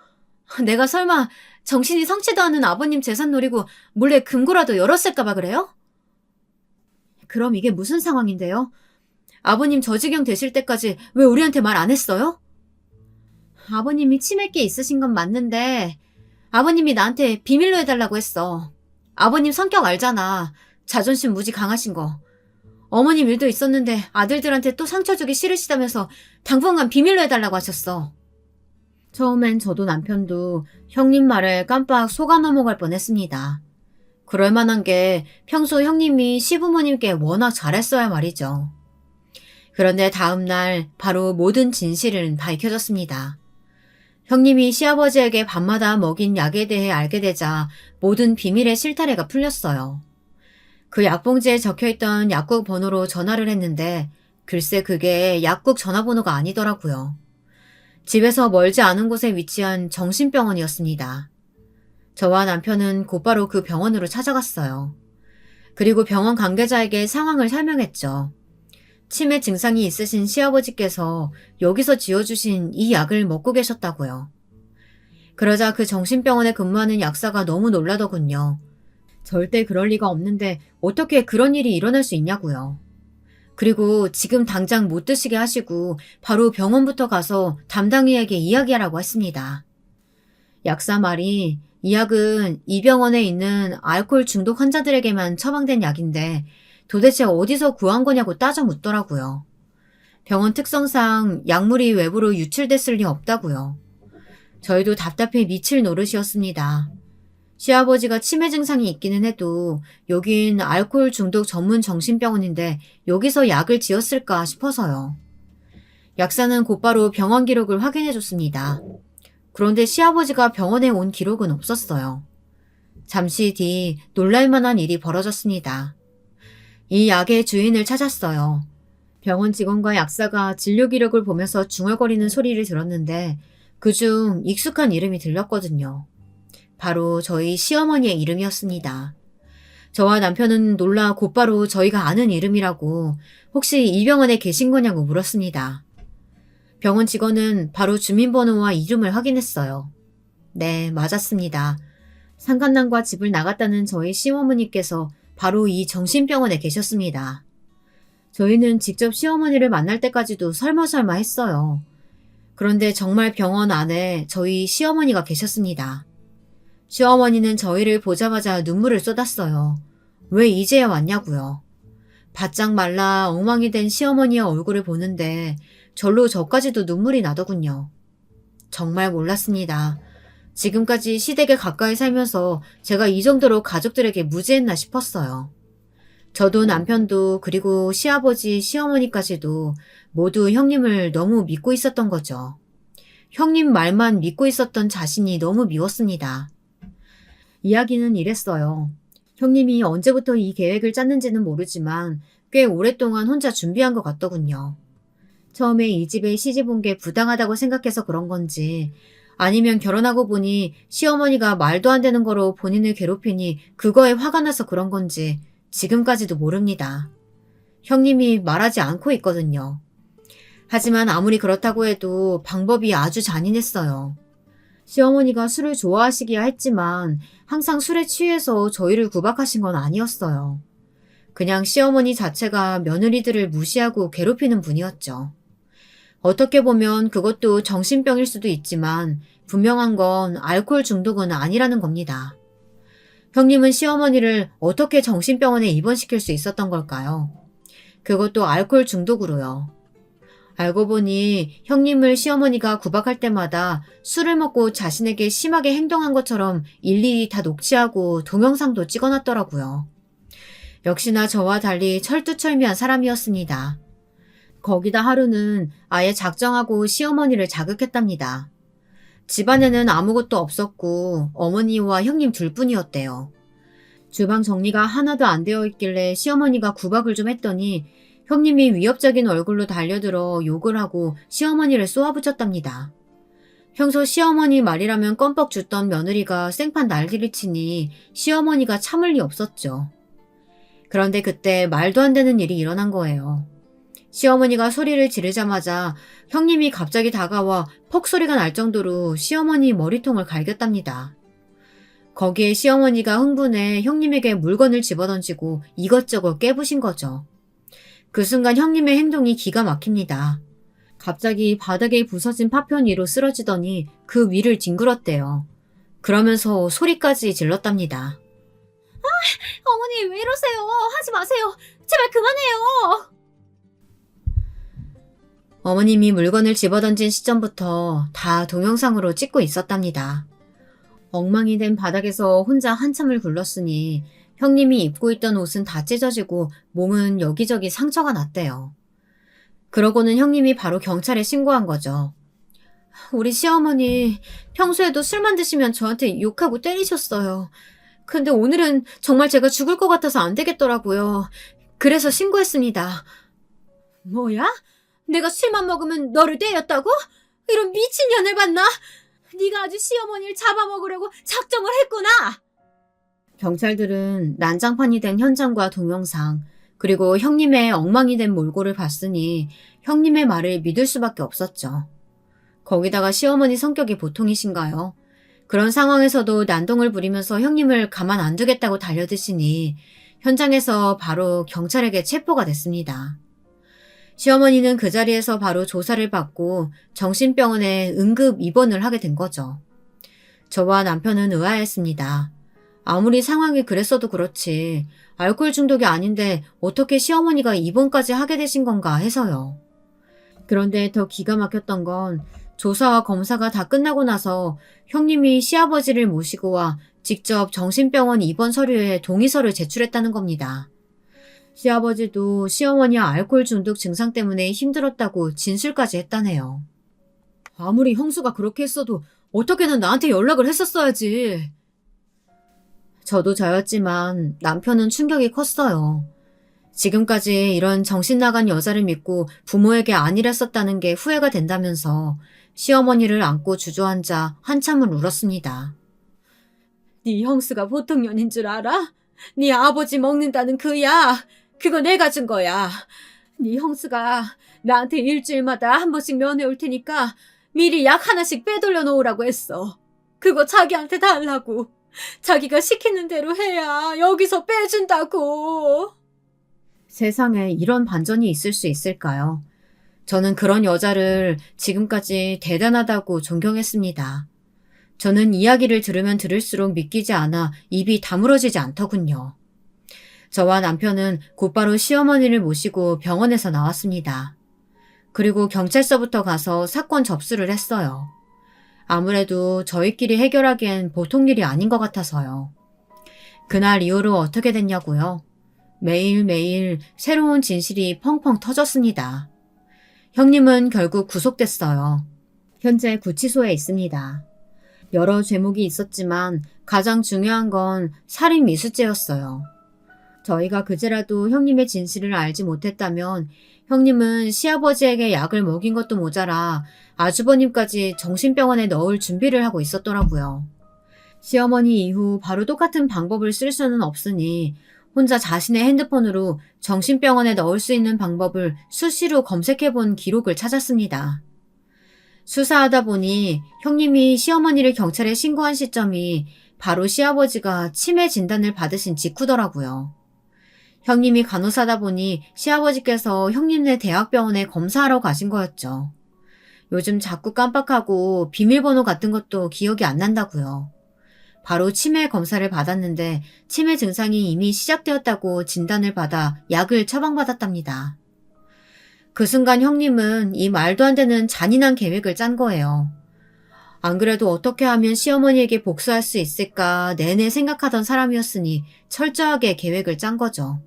내가 설마 정신이 상치도 않은 아버님 재산 노리고 몰래 금고라도 열었을까봐 그래요? 그럼 이게 무슨 상황인데요? 아버님 저 지경 되실 때까지 왜 우리한테 말 안 했어요? 아버님이 치매기 있으신 건 맞는데 아버님이 나한테 비밀로 해달라고 했어. 아버님 성격 알잖아. 자존심 무지 강하신 거. 어머님 일도 있었는데 아들들한테 또 상처 주기 싫으시다면서 당분간 비밀로 해달라고 하셨어. 처음엔 저도 남편도 형님 말에 깜빡 속아 넘어갈 뻔했습니다. 그럴 만한 게 평소 형님이 시부모님께 워낙 잘했어야 말이죠. 그런데 다음날 바로 모든 진실은 밝혀졌습니다. 형님이 시아버지에게 밤마다 먹인 약에 대해 알게 되자 모든 비밀의 실타래가 풀렸어요. 그 약봉지에 적혀있던 약국 번호로 전화를 했는데 글쎄 그게 약국 전화번호가 아니더라고요. 집에서 멀지 않은 곳에 위치한 정신병원이었습니다. 저와 남편은 곧바로 그 병원으로 찾아갔어요. 그리고 병원 관계자에게 상황을 설명했죠. 치매 증상이 있으신 시아버지께서 여기서 지어주신 이 약을 먹고 계셨다고요. 그러자 그 정신병원에 근무하는 약사가 너무 놀라더군요. 절대 그럴 리가 없는데 어떻게 그런 일이 일어날 수 있냐고요. 그리고 지금 당장 못 드시게 하시고 바로 병원부터 가서 담당의에게 이야기하라고 했습니다. 약사 말이 이 약은 이 병원에 있는 알코올 중독 환자들에게만 처방된 약인데 도대체 어디서 구한 거냐고 따져 묻더라고요. 병원 특성상 약물이 외부로 유출됐을 리 없다고요. 저희도 답답해 미칠 노릇이었습니다. 시아버지가 치매 증상이 있기는 해도 여긴 알코올 중독 전문 정신병원인데 여기서 약을 지었을까 싶어서요. 약사는 곧바로 병원 기록을 확인해 줬습니다. 그런데 시아버지가 병원에 온 기록은 없었어요. 잠시 뒤 놀랄만한 일이 벌어졌습니다. 이 약의 주인을 찾았어요. 병원 직원과 약사가 진료 기록을 보면서 중얼거리는 소리를 들었는데 그중 익숙한 이름이 들렸거든요. 바로 저희 시어머니의 이름이었습니다. 저와 남편은 놀라 곧바로 저희가 아는 이름이라고 혹시 이 병원에 계신 거냐고 물었습니다. 병원 직원은 바로 주민번호와 이름을 확인했어요. 네, 맞았습니다. 상간남과 집을 나갔다는 저희 시어머니께서 바로 이 정신병원에 계셨습니다. 저희는 직접 시어머니를 만날 때까지도 설마설마 했어요. 그런데 정말 병원 안에 저희 시어머니가 계셨습니다. 시어머니는 저희를 보자마자 눈물을 쏟았어요. 왜 이제야 왔냐고요. 바짝 말라 엉망이 된 시어머니의 얼굴을 보는데 절로 저까지도 눈물이 나더군요. 정말 몰랐습니다. 지금까지 시댁에 가까이 살면서 제가 이 정도로 가족들에게 무지했나 싶었어요. 저도 남편도 그리고 시아버지, 시어머니까지도 모두 형님을 너무 믿고 있었던 거죠. 형님 말만 믿고 있었던 자신이 너무 미웠습니다. 이야기는 이랬어요. 형님이 언제부터 이 계획을 짰는지는 모르지만 꽤 오랫동안 혼자 준비한 것 같더군요. 처음에 이 집에 시집 온 게 부당하다고 생각해서 그런 건지 아니면 결혼하고 보니 시어머니가 말도 안 되는 거로 본인을 괴롭히니 그거에 화가 나서 그런 건지 지금까지도 모릅니다. 형님이 말하지 않고 있거든요. 하지만 아무리 그렇다고 해도 방법이 아주 잔인했어요. 시어머니가 술을 좋아하시기야 했지만 항상 술에 취해서 저희를 구박하신 건 아니었어요. 그냥 시어머니 자체가 며느리들을 무시하고 괴롭히는 분이었죠. 어떻게 보면 그것도 정신병일 수도 있지만 분명한 건 알코올 중독은 아니라는 겁니다. 형님은 시어머니를 어떻게 정신병원에 입원시킬 수 있었던 걸까요? 그것도 알코올 중독으로요. 알고 보니 형님을 시어머니가 구박할 때마다 술을 먹고 자신에게 심하게 행동한 것처럼 일일이 다 녹취하고 동영상도 찍어놨더라고요. 역시나 저와 달리 철두철미한 사람이었습니다. 거기다 하루는 아예 작정하고 시어머니를 자극했답니다. 집안에는 아무것도 없었고 어머니와 형님 둘뿐이었대요. 주방 정리가 하나도 안 되어 있길래 시어머니가 구박을 좀 했더니 형님이 위협적인 얼굴로 달려들어 욕을 하고 시어머니를 쏘아붙였답니다. 평소 시어머니 말이라면 껌뻑 죽던 며느리가 생판 날개를 치니 시어머니가 참을 리 없었죠. 그런데 그때 말도 안 되는 일이 일어난 거예요. 시어머니가 소리를 지르자마자 형님이 갑자기 다가와 퍽 소리가 날 정도로 시어머니 머리통을 갈겼답니다. 거기에 시어머니가 흥분해 형님에게 물건을 집어던지고 이것저것 깨부신 거죠. 그 순간 형님의 행동이 기가 막힙니다. 갑자기 바닥에 부서진 파편 위로 쓰러지더니 그 위를 뒹굴었대요. 그러면서 소리까지 질렀답니다. 어머니 왜 이러세요? 하지 마세요. 제발 그만해요. 어머님이 물건을 집어던진 시점부터 다 동영상으로 찍고 있었답니다. 엉망이 된 바닥에서 혼자 한참을 굴렀으니 형님이 입고 있던 옷은 다 찢어지고 몸은 여기저기 상처가 났대요. 그러고는 형님이 바로 경찰에 신고한 거죠. 우리 시어머니 평소에도 술만 드시면 저한테 욕하고 때리셨어요. 근데 오늘은 정말 제가 죽을 것 같아서 안 되겠더라고요. 그래서 신고했습니다. 뭐야? 내가 술만 먹으면 너를 때렸다고? 이런 미친년을 봤나? 네가 아주 시어머니를 잡아먹으려고 작정을 했구나. 경찰들은 난장판이 된 현장과 동영상, 그리고 형님의 엉망이 된 몰골을 봤으니 형님의 말을 믿을 수밖에 없었죠. 거기다가 시어머니 성격이 보통이신가요? 그런 상황에서도 난동을 부리면서 형님을 가만 안 두겠다고 달려드시니 현장에서 바로 경찰에게 체포가 됐습니다. 시어머니는 그 자리에서 바로 조사를 받고 정신병원에 응급 입원을 하게 된 거죠. 저와 남편은 의아했습니다. 아무리 상황이 그랬어도 그렇지 알코올 중독이 아닌데 어떻게 시어머니가 입원까지 하게 되신 건가 해서요. 그런데 더 기가 막혔던 건 조사와 검사가 다 끝나고 나서 형님이 시아버지를 모시고 와 직접 정신병원 입원 서류에 동의서를 제출했다는 겁니다. 시아버지도 시어머니와 알코올 중독 증상 때문에 힘들었다고 진술까지 했다네요. 아무리 형수가 그렇게 했어도 어떻게든 나한테 연락을 했었어야지. 저도 저였지만 남편은 충격이 컸어요. 지금까지 이런 정신 나간 여자를 믿고 부모에게 안일했었다는 게 후회가 된다면서 시어머니를 안고 주저앉아 한참을 울었습니다. 네 형수가 보통 년인 줄 알아? 네 아버지 먹는다는 그 약, 그거 내가 준 거야. 네 형수가 나한테 일주일마다 한 번씩 면회 올 테니까 미리 약 하나씩 빼돌려 놓으라고 했어. 그거 자기한테 달라고. 자기가 시키는 대로 해야 여기서 빼준다고. 세상에 이런 반전이 있을 수 있을까요? 저는 그런 여자를 지금까지 대단하다고 존경했습니다. 저는 이야기를 들으면 들을수록 믿기지 않아 입이 다물어지지 않더군요. 저와 남편은 곧바로 시어머니를 모시고 병원에서 나왔습니다. 그리고 경찰서부터 가서 사건 접수를 했어요. 아무래도 저희끼리 해결하기엔 보통 일이 아닌 것 같아서요. 그날 이후로 어떻게 됐냐고요? 매일매일 새로운 진실이 펑펑 터졌습니다. 형님은 결국 구속됐어요. 현재 구치소에 있습니다. 여러 죄목이 있었지만 가장 중요한 건 살인 미수죄였어요. 저희가 그제라도 형님의 진실을 알지 못했다면 형님은 시아버지에게 약을 먹인 것도 모자라 아주버님까지 정신병원에 넣을 준비를 하고 있었더라고요. 시어머니 이후 바로 똑같은 방법을 쓸 수는 없으니 혼자 자신의 핸드폰으로 정신병원에 넣을 수 있는 방법을 수시로 검색해본 기록을 찾았습니다. 수사하다 보니 형님이 시어머니를 경찰에 신고한 시점이 바로 시아버지가 치매 진단을 받으신 직후더라고요. 형님이 간호사다 보니 시아버지께서 형님네 대학병원에 검사하러 가신 거였죠. 요즘 자꾸 깜빡하고 비밀번호 같은 것도 기억이 안 난다고요. 바로 치매 검사를 받았는데 치매 증상이 이미 시작되었다고 진단을 받아 약을 처방받았답니다. 그 순간 형님은 이 말도 안 되는 잔인한 계획을 짠 거예요. 안 그래도 어떻게 하면 시어머니에게 복수할 수 있을까 내내 생각하던 사람이었으니 철저하게 계획을 짠 거죠.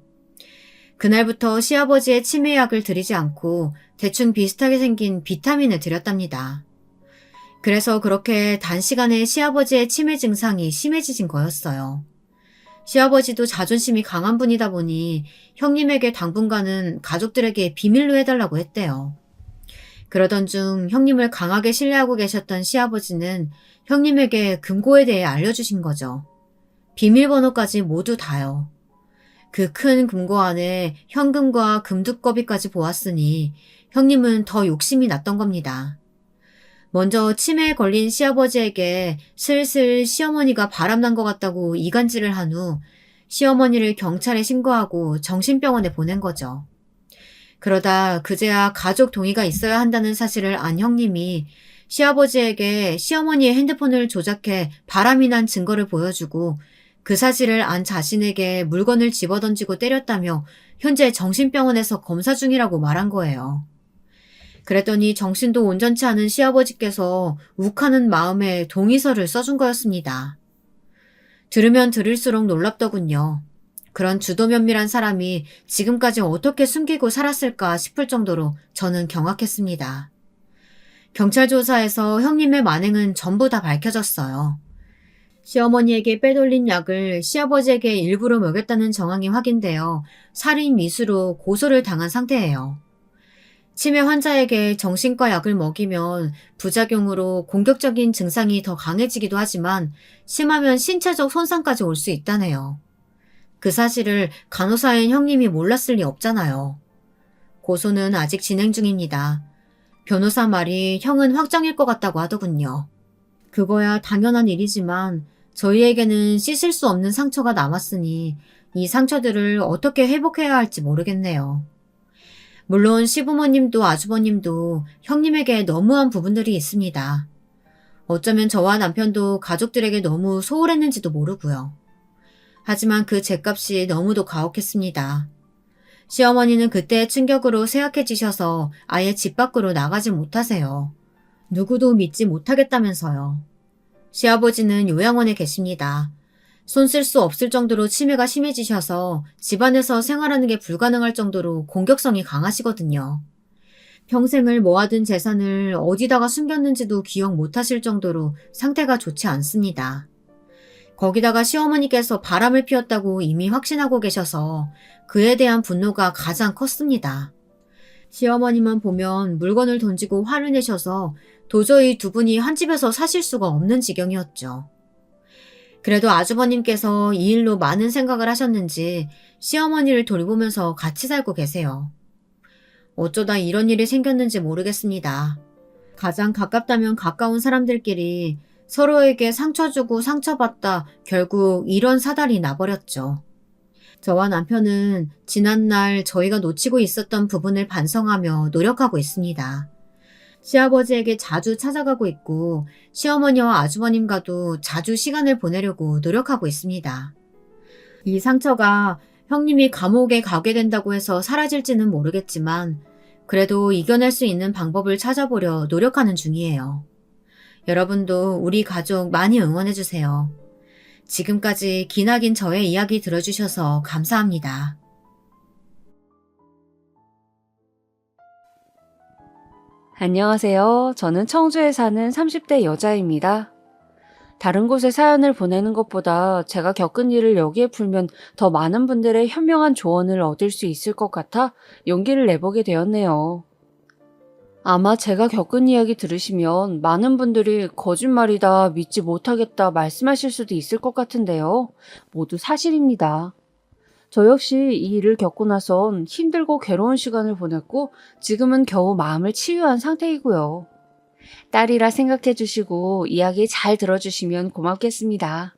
그날부터 시아버지의 치매약을 드리지 않고 대충 비슷하게 생긴 비타민을 드렸답니다. 그래서 그렇게 단시간에 시아버지의 치매 증상이 심해지신 거였어요. 시아버지도 자존심이 강한 분이다 보니 형님에게 당분간은 가족들에게 비밀로 해달라고 했대요. 그러던 중 형님을 강하게 신뢰하고 계셨던 시아버지는 형님에게 금고에 대해 알려주신 거죠. 비밀번호까지 모두 다요. 그 큰 금고 안에 현금과 금두꺼비까지 보았으니 형님은 더 욕심이 났던 겁니다. 먼저 치매에 걸린 시아버지에게 슬슬 시어머니가 바람난 것 같다고 이간질을 한 후 시어머니를 경찰에 신고하고 정신병원에 보낸 거죠. 그러다 그제야 가족 동의가 있어야 한다는 사실을 안 형님이 시아버지에게 시어머니의 핸드폰을 조작해 바람이 난 증거를 보여주고 그 사실을 안 자신에게 물건을 집어던지고 때렸다며 현재 정신병원에서 검사 중이라고 말한 거예요. 그랬더니 정신도 온전치 않은 시아버지께서 욱하는 마음에 동의서를 써준 거였습니다. 들으면 들을수록 놀랍더군요. 그런 주도면밀한 사람이 지금까지 어떻게 숨기고 살았을까 싶을 정도로 저는 경악했습니다. 경찰 조사에서 형님의 만행은 전부 다 밝혀졌어요. 시어머니에게 빼돌린 약을 시아버지에게 일부러 먹였다는 정황이 확인되어 살인 미수로 고소를 당한 상태예요. 치매 환자에게 정신과 약을 먹이면 부작용으로 공격적인 증상이 더 강해지기도 하지만 심하면 신체적 손상까지 올 수 있다네요. 그 사실을 간호사인 형님이 몰랐을 리 없잖아요. 고소는 아직 진행 중입니다. 변호사 말이 형은 확정일 것 같다고 하더군요. 그거야 당연한 일이지만 저희에게는 씻을 수 없는 상처가 남았으니 이 상처들을 어떻게 회복해야 할지 모르겠네요. 물론 시부모님도 아주버님도 형님에게 너무한 부분들이 있습니다. 어쩌면 저와 남편도 가족들에게 너무 소홀했는지도 모르고요. 하지만 그 죗값이 너무도 가혹했습니다. 시어머니는 그때의 충격으로 쇠약해지셔서 아예 집 밖으로 나가지 못하세요. 누구도 믿지 못하겠다면서요. 시아버지는 요양원에 계십니다. 손 쓸 수 없을 정도로 치매가 심해지셔서 집안에서 생활하는 게 불가능할 정도로 공격성이 강하시거든요. 평생을 모아둔 재산을 어디다가 숨겼는지도 기억 못하실 정도로 상태가 좋지 않습니다. 거기다가 시어머니께서 바람을 피웠다고 이미 확신하고 계셔서 그에 대한 분노가 가장 컸습니다. 시어머니만 보면 물건을 던지고 화를 내셔서 도저히 두 분이 한 집에서 사실 수가 없는 지경이었죠. 그래도 아주버님께서 이 일로 많은 생각을 하셨는지 시어머니를 돌보면서 같이 살고 계세요. 어쩌다 이런 일이 생겼는지 모르겠습니다. 가장 가깝다면 가까운 사람들끼리 서로에게 상처 주고 상처받다 결국 이런 사달이 나버렸죠. 저와 남편은 지난날 저희가 놓치고 있었던 부분을 반성하며 노력하고 있습니다. 시아버지에게 자주 찾아가고 있고 시어머니와 아주버님과도 자주 시간을 보내려고 노력하고 있습니다. 이 상처가 형님이 감옥에 가게 된다고 해서 사라질지는 모르겠지만 그래도 이겨낼 수 있는 방법을 찾아보려 노력하는 중이에요. 여러분도 우리 가족 많이 응원해주세요. 지금까지 기나긴 저의 이야기 들어주셔서 감사합니다. 안녕하세요. 저는 청주에 사는 30대 여자입니다. 다른 곳에 사연을 보내는 것보다 제가 겪은 일을 여기에 풀면 더 많은 분들의 현명한 조언을 얻을 수 있을 것 같아 용기를 내보게 되었네요. 아마 제가 겪은 이야기 들으시면 많은 분들이 거짓말이다, 믿지 못하겠다 말씀하실 수도 있을 것 같은데요. 모두 사실입니다. 저 역시 이 일을 겪고 나선 힘들고 괴로운 시간을 보냈고 지금은 겨우 마음을 치유한 상태이고요. 딸이라 생각해 주시고 이야기 잘 들어주시면 고맙겠습니다.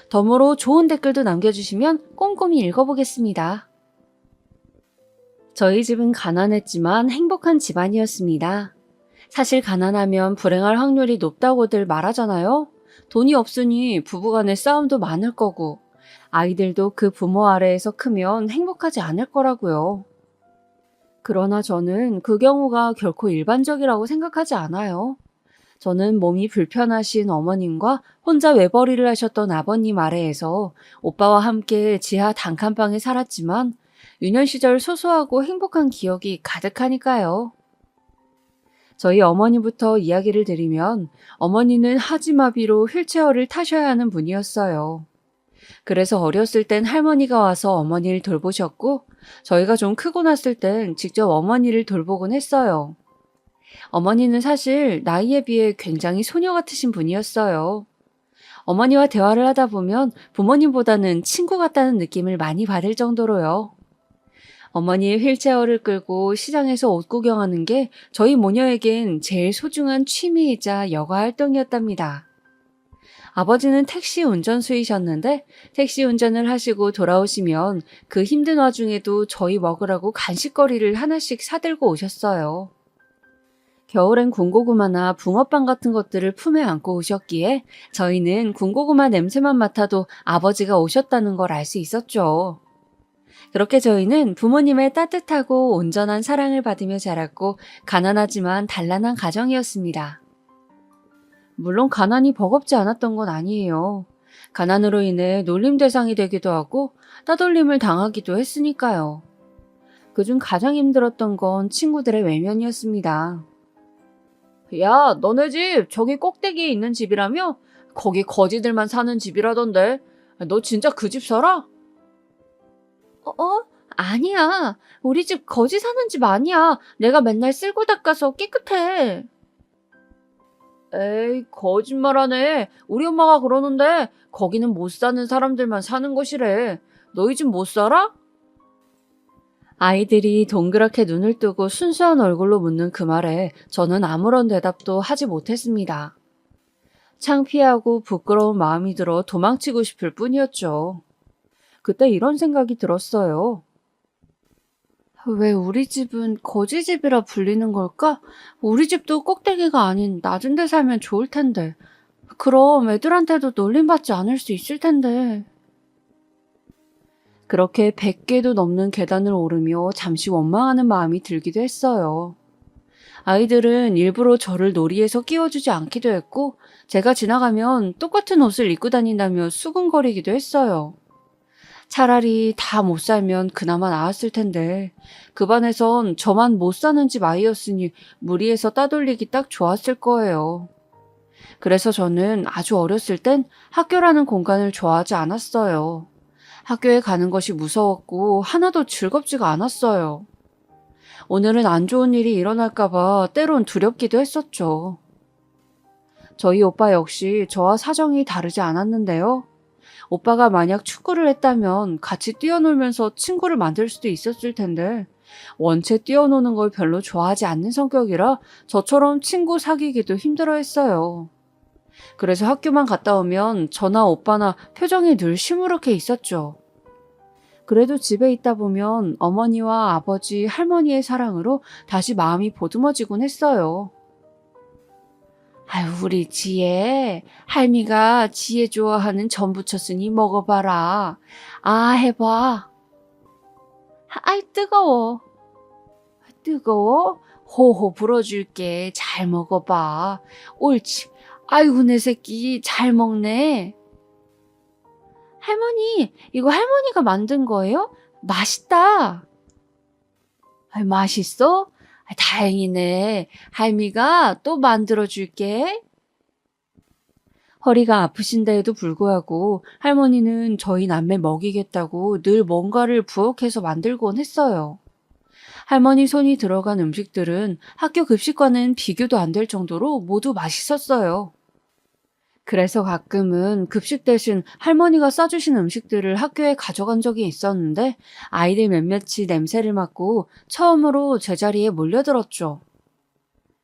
덤으로 좋은 댓글도 남겨주시면 꼼꼼히 읽어보겠습니다. 저희 집은 가난했지만 행복한 집안이었습니다. 사실 가난하면 불행할 확률이 높다고들 말하잖아요. 돈이 없으니 부부간의 싸움도 많을 거고 아이들도 그 부모 아래에서 크면 행복하지 않을 거라고요. 그러나 저는 그 경우가 결코 일반적이라고 생각하지 않아요. 저는 몸이 불편하신 어머님과 혼자 외벌이를 하셨던 아버님 아래에서 오빠와 함께 지하 단칸방에 살았지만 유년 시절 소소하고 행복한 기억이 가득하니까요. 저희 어머니부터 이야기를 드리면 어머니는 하지마비로 휠체어를 타셔야 하는 분이었어요. 그래서 어렸을 땐 할머니가 와서 어머니를 돌보셨고 저희가 좀 크고 났을 땐 직접 어머니를 돌보곤 했어요. 어머니는 사실 나이에 비해 굉장히 소녀 같으신 분이었어요. 어머니와 대화를 하다 보면 부모님보다는 친구 같다는 느낌을 많이 받을 정도로요. 어머니의 휠체어를 끌고 시장에서 옷 구경하는 게 저희 모녀에겐 제일 소중한 취미이자 여가 활동이었답니다. 아버지는 택시 운전수이셨는데 택시 운전을 하시고 돌아오시면 그 힘든 와중에도 저희 먹으라고 간식거리를 하나씩 사들고 오셨어요. 겨울엔 군고구마나 붕어빵 같은 것들을 품에 안고 오셨기에 저희는 군고구마 냄새만 맡아도 아버지가 오셨다는 걸 알 수 있었죠. 그렇게 저희는 부모님의 따뜻하고 온전한 사랑을 받으며 자랐고 가난하지만 단란한 가정이었습니다. 물론 가난이 버겁지 않았던 건 아니에요. 가난으로 인해 놀림 대상이 되기도 하고 따돌림을 당하기도 했으니까요. 그중 가장 힘들었던 건 친구들의 외면이었습니다. 야, 너네 집 저기 꼭대기에 있는 집이라며? 거기 거지들만 사는 집이라던데. 너 진짜 그 집 살아? 아니야. 우리 집 거지 사는 집 아니야. 내가 맨날 쓸고 닦아서 깨끗해. 에이, 거짓말하네. 우리 엄마가 그러는데 거기는 못 사는 사람들만 사는 곳이래. 너희 집 못 살아? 아이들이 동그랗게 눈을 뜨고 순수한 얼굴로 묻는 그 말에 저는 아무런 대답도 하지 못했습니다. 창피하고 부끄러운 마음이 들어 도망치고 싶을 뿐이었죠. 그때 이런 생각이 들었어요. 왜 우리 집은 거지 집이라 불리는 걸까? 우리 집도 꼭대기가 아닌 낮은 데 살면 좋을 텐데. 그럼 애들한테도 놀림받지 않을 수 있을 텐데. 그렇게 100개도 넘는 계단을 오르며 잠시 원망하는 마음이 들기도 했어요. 아이들은 일부러 저를 놀이에서 끼워주지 않기도 했고, 제가 지나가면 똑같은 옷을 입고 다닌다며 수군거리기도 했어요. 차라리 다 못 살면 그나마 나았을 텐데, 그 반에선 저만 못 사는 집 아이였으니 무리해서 따돌리기 딱 좋았을 거예요. 그래서 저는 아주 어렸을 땐 학교라는 공간을 좋아하지 않았어요. 학교에 가는 것이 무서웠고 하나도 즐겁지가 않았어요. 오늘은 안 좋은 일이 일어날까봐 때론 두렵기도 했었죠. 저희 오빠 역시 저와 사정이 다르지 않았는데요. 오빠가 만약 축구를 했다면 같이 뛰어놀면서 친구를 만들 수도 있었을 텐데 원체 뛰어노는 걸 별로 좋아하지 않는 성격이라 저처럼 친구 사귀기도 힘들어했어요. 그래서 학교만 갔다 오면 저나 오빠나 표정이 늘 시무룩해 있었죠. 그래도 집에 있다 보면 어머니와 아버지, 할머니의 사랑으로 다시 마음이 보듬어지곤 했어요. 아유, 우리 지혜. 할미가 지혜 좋아하는 전 부쳤으니 먹어봐라. 아, 해봐. 아이, 뜨거워. 뜨거워? 호호 불어줄게. 잘 먹어봐. 옳지. 아이고, 내 새끼 잘 먹네. 할머니, 이거 할머니가 만든 거예요? 맛있다. 아, 맛있어? 아, 다행이네. 할미가 또 만들어줄게. 허리가 아프신데에도 불구하고 할머니는 저희 남매 먹이겠다고 늘 뭔가를 부엌에서 만들곤 했어요. 할머니 손이 들어간 음식들은 학교 급식과는 비교도 안 될 정도로 모두 맛있었어요. 그래서 가끔은 급식 대신 할머니가 싸주신 음식들을 학교에 가져간 적이 있었는데 아이들 몇몇이 냄새를 맡고 처음으로 제자리에 몰려들었죠.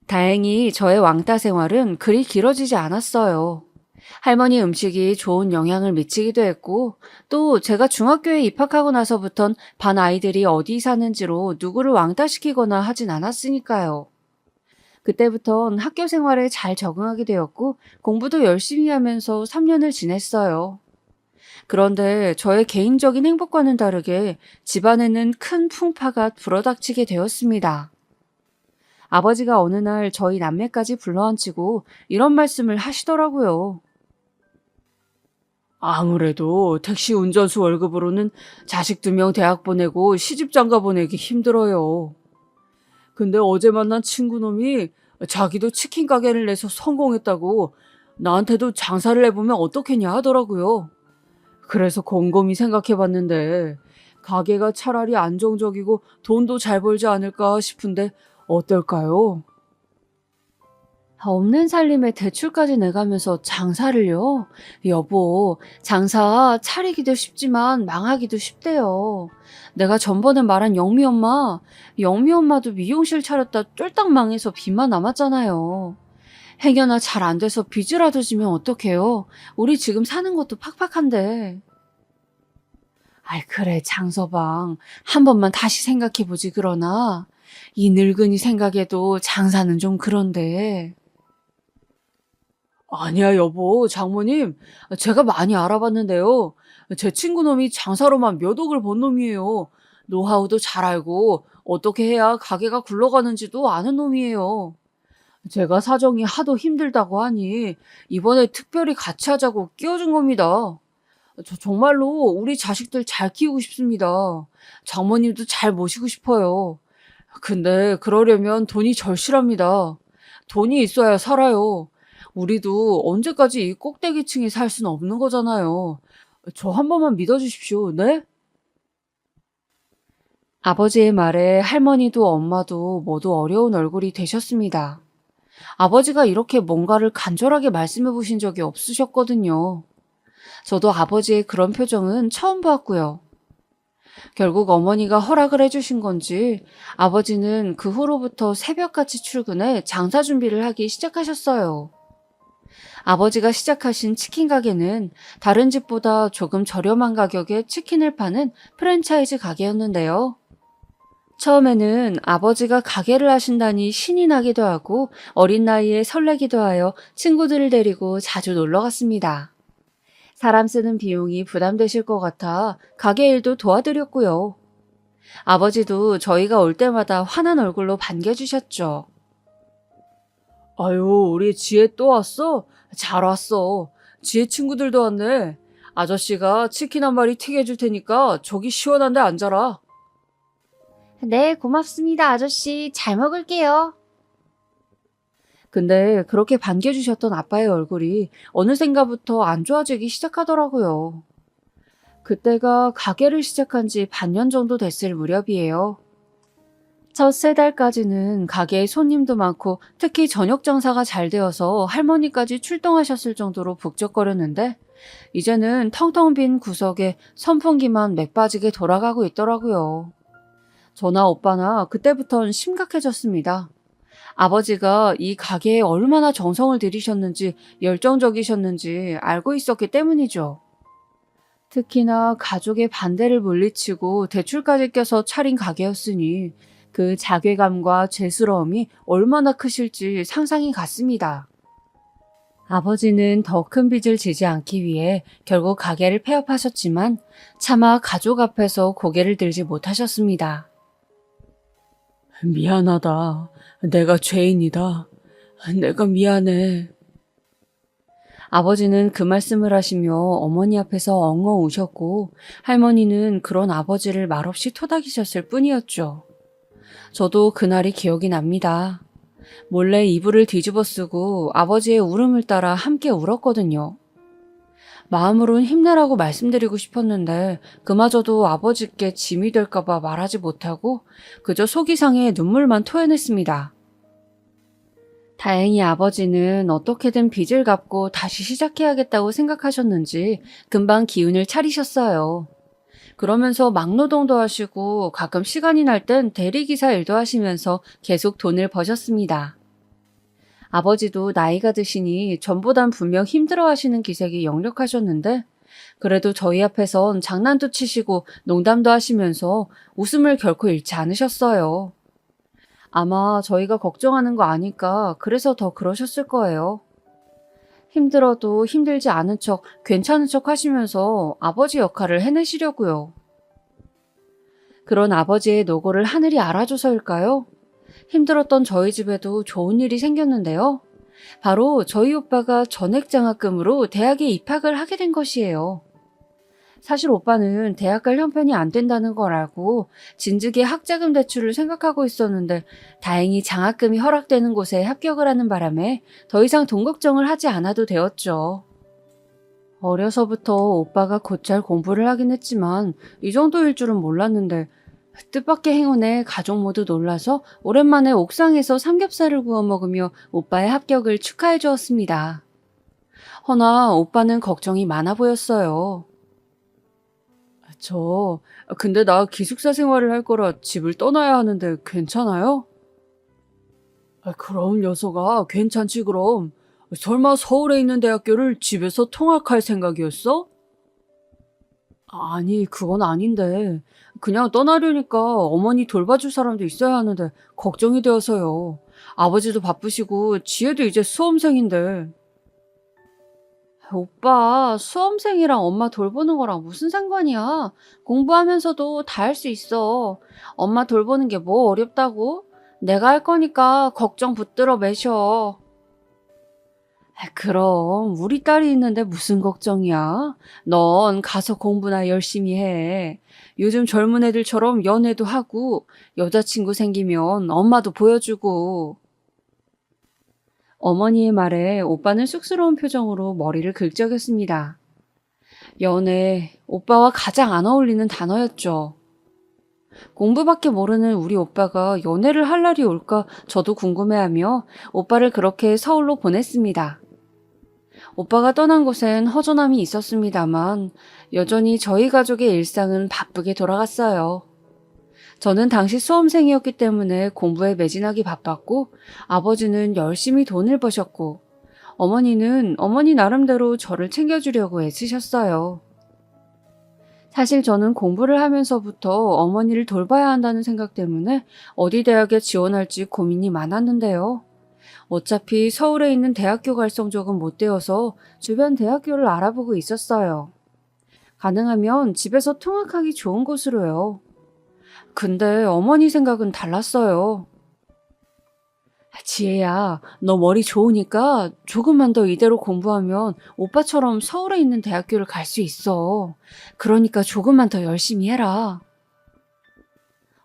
다행히 저의 왕따 생활은 그리 길어지지 않았어요. 할머니 음식이 좋은 영향을 미치기도 했고 또 제가 중학교에 입학하고 나서부턴 반 아이들이 어디 사는지로 누구를 왕따시키거나 하진 않았으니까요. 그때부턴 학교 생활에 잘 적응하게 되었고 공부도 열심히 하면서 3년을 지냈어요. 그런데 저의 개인적인 행복과는 다르게 집안에는 큰 풍파가 불어닥치게 되었습니다. 아버지가 어느 날 저희 남매까지 불러앉히고 이런 말씀을 하시더라고요. 아무래도 택시 운전수 월급으로는 자식 2명 대학 보내고 시집 장가 보내기 힘들어요. 근데 어제 만난 친구놈이 자기도 치킨 가게를 내서 성공했다고 나한테도 장사를 해보면 어떻겠냐 하더라고요. 그래서 곰곰이 생각해봤는데 가게가 차라리 안정적이고 돈도 잘 벌지 않을까 싶은데 어떨까요? 없는 살림에 대출까지 내가면서 장사를요? 여보, 장사 차리기도 쉽지만 망하기도 쉽대요. 내가 전번에 말한 영미 엄마도 미용실 차렸다 쫄딱 망해서 빚만 남았잖아요. 행여나 잘 안 돼서 빚이라도 지면 어떡해요? 우리 지금 사는 것도 팍팍한데. 아이, 그래, 장서방. 한 번만 다시 생각해보지, 그러나. 이 늙은이 생각에도 장사는 좀 그런데. 아니야, 여보, 장모님. 제가 많이 알아봤는데요. 제 친구 놈이 장사로만 몇 억을 번 놈이에요. 노하우도 잘 알고 어떻게 해야 가게가 굴러가는지도 아는 놈이에요. 제가 사정이 하도 힘들다고 하니 이번에 특별히 같이 하자고 끼워준 겁니다. 저 정말로 우리 자식들 잘 키우고 싶습니다. 장모님도 잘 모시고 싶어요. 근데 그러려면 돈이 절실합니다. 돈이 있어야 살아요. 우리도 언제까지 이 꼭대기층에 살 수는 없는 거잖아요. 저 한 번만 믿어주십시오, 네? 아버지의 말에 할머니도 엄마도 모두 어려운 얼굴이 되셨습니다. 아버지가 이렇게 뭔가를 간절하게 말씀해 보신 적이 없으셨거든요. 저도 아버지의 그런 표정은 처음 보았고요. 결국 어머니가 허락을 해주신 건지 아버지는 그 후로부터 새벽같이 출근해 장사 준비를 하기 시작하셨어요. 아버지가 시작하신 치킨 가게는 다른 집보다 조금 저렴한 가격에 치킨을 파는 프랜차이즈 가게였는데요. 처음에는 아버지가 가게를 하신다니 신이 나기도 하고 어린 나이에 설레기도 하여 친구들을 데리고 자주 놀러 갔습니다. 사람 쓰는 비용이 부담되실 것 같아 가게 일도 도와드렸고요. 아버지도 저희가 올 때마다 환한 얼굴로 반겨주셨죠. 아유, 우리 지혜 또 왔어? 잘 왔어. 지혜 친구들도 왔네. 아저씨가 치킨 한 마리 튀게 해줄 테니까 저기 시원한 데 앉아라. 네, 고맙습니다, 아저씨. 잘 먹을게요. 근데 그렇게 반겨주셨던 아빠의 얼굴이 어느샌가부터 안 좋아지기 시작하더라고요. 그때가 가게를 시작한 지 반년 정도 됐을 무렵이에요. 첫 세 달까지는 가게에 손님도 많고 특히 저녁 장사가 잘 되어서 할머니까지 출동하셨을 정도로 북적거렸는데 이제는 텅텅 빈 구석에 선풍기만 맥 빠지게 돌아가고 있더라고요. 저나 오빠나 그때부터는 심각해졌습니다. 아버지가 이 가게에 얼마나 정성을 들이셨는지 열정적이셨는지 알고 있었기 때문이죠. 특히나 가족의 반대를 물리치고 대출까지 껴서 차린 가게였으니 그 자괴감과 죄스러움이 얼마나 크실지 상상이 갔습니다. 아버지는 더 큰 빚을 지지 않기 위해 결국 가게를 폐업하셨지만 차마 가족 앞에서 고개를 들지 못하셨습니다. 미안하다. 내가 죄인이다. 내가 미안해. 아버지는 그 말씀을 하시며 어머니 앞에서 엉엉 우셨고 할머니는 그런 아버지를 말없이 토닥이셨을 뿐이었죠. 저도 그날이 기억이 납니다. 몰래 이불을 뒤집어 쓰고 아버지의 울음을 따라 함께 울었거든요. 마음으론 힘내라고 말씀드리고 싶었는데 그마저도 아버지께 짐이 될까봐 말하지 못하고 그저 속이 상해 눈물만 토해냈습니다. 다행히 아버지는 어떻게든 빚을 갚고 다시 시작해야겠다고 생각하셨는지 금방 기운을 차리셨어요. 그러면서 막노동도 하시고 가끔 시간이 날 땐 대리기사 일도 하시면서 계속 돈을 버셨습니다. 아버지도 나이가 드시니 전보단 분명 힘들어하시는 기색이 역력하셨는데 그래도 저희 앞에선 장난도 치시고 농담도 하시면서 웃음을 결코 잃지 않으셨어요. 아마 저희가 걱정하는 거 아니까 그래서 더 그러셨을 거예요. 힘들어도 힘들지 않은 척, 괜찮은 척 하시면서 아버지 역할을 해내시려고요. 그런 아버지의 노고를 하늘이 알아줘서일까요? 힘들었던 저희 집에도 좋은 일이 생겼는데요. 바로 저희 오빠가 전액장학금으로 대학에 입학을 하게 된 것이에요. 사실 오빠는 대학 갈 형편이 안 된다는 걸 알고 진즉에 학자금 대출을 생각하고 있었는데 다행히 장학금이 허락되는 곳에 합격을 하는 바람에 더 이상 돈 걱정을 하지 않아도 되었죠. 어려서부터 오빠가 곧잘 공부를 하긴 했지만 이 정도일 줄은 몰랐는데 뜻밖의 행운에 가족 모두 놀라서 오랜만에 옥상에서 삼겹살을 구워 먹으며 오빠의 합격을 축하해 주었습니다. 허나 오빠는 걱정이 많아 보였어요. 근데 나 기숙사 생활을 할 거라 집을 떠나야 하는데 괜찮아요? 그럼 녀석아, 괜찮지 그럼. 설마 서울에 있는 대학교를 집에서 통학할 생각이었어? 아니, 그건 아닌데. 그냥 떠나려니까 어머니 돌봐줄 사람도 있어야 하는데 걱정이 되어서요. 아버지도 바쁘시고 지혜도 이제 수험생인데. 오빠, 수험생이랑 엄마 돌보는 거랑 무슨 상관이야? 공부하면서도 다 할 수 있어. 엄마 돌보는 게 뭐 어렵다고? 내가 할 거니까 걱정 붙들어 매셔. 그럼 우리 딸이 있는데 무슨 걱정이야? 넌 가서 공부나 열심히 해. 요즘 젊은 애들처럼 연애도 하고 여자친구 생기면 엄마도 보여주고. 어머니의 말에 오빠는 쑥스러운 표정으로 머리를 긁적였습니다. 연애, 오빠와 가장 안 어울리는 단어였죠. 공부밖에 모르는 우리 오빠가 연애를 할 날이 올까 저도 궁금해하며 오빠를 그렇게 서울로 보냈습니다. 오빠가 떠난 곳엔 허전함이 있었습니다만 여전히 저희 가족의 일상은 바쁘게 돌아갔어요. 저는 당시 수험생이었기 때문에 공부에 매진하기 바빴고 아버지는 열심히 돈을 버셨고 어머니는 어머니 나름대로 저를 챙겨주려고 애쓰셨어요. 사실 저는 공부를 하면서부터 어머니를 돌봐야 한다는 생각 때문에 어디 대학에 지원할지 고민이 많았는데요. 어차피 서울에 있는 대학교 갈 성적은 못 되어서 주변 대학교를 알아보고 있었어요. 가능하면 집에서 통학하기 좋은 곳으로요. 근데 어머니 생각은 달랐어요. 지혜야, 너 머리 좋으니까 조금만 더 이대로 공부하면 오빠처럼 서울에 있는 대학교를 갈 수 있어. 그러니까 조금만 더 열심히 해라.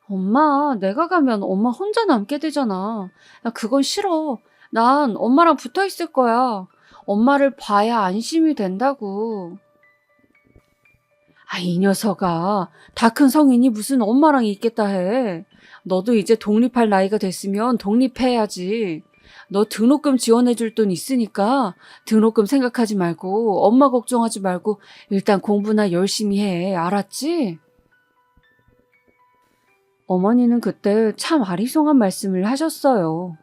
엄마, 내가 가면 엄마 혼자 남게 되잖아. 야, 그건 싫어. 난 엄마랑 붙어 있을 거야. 엄마를 봐야 안심이 된다고. 이 녀석아. 다 큰 성인이 무슨 엄마랑 있겠다 해. 너도 이제 독립할 나이가 됐으면 독립해야지. 너 등록금 지원해줄 돈 있으니까 등록금 생각하지 말고 엄마 걱정하지 말고 일단 공부나 열심히 해. 알았지? 어머니는 그때 참 아리송한 말씀을 하셨어요.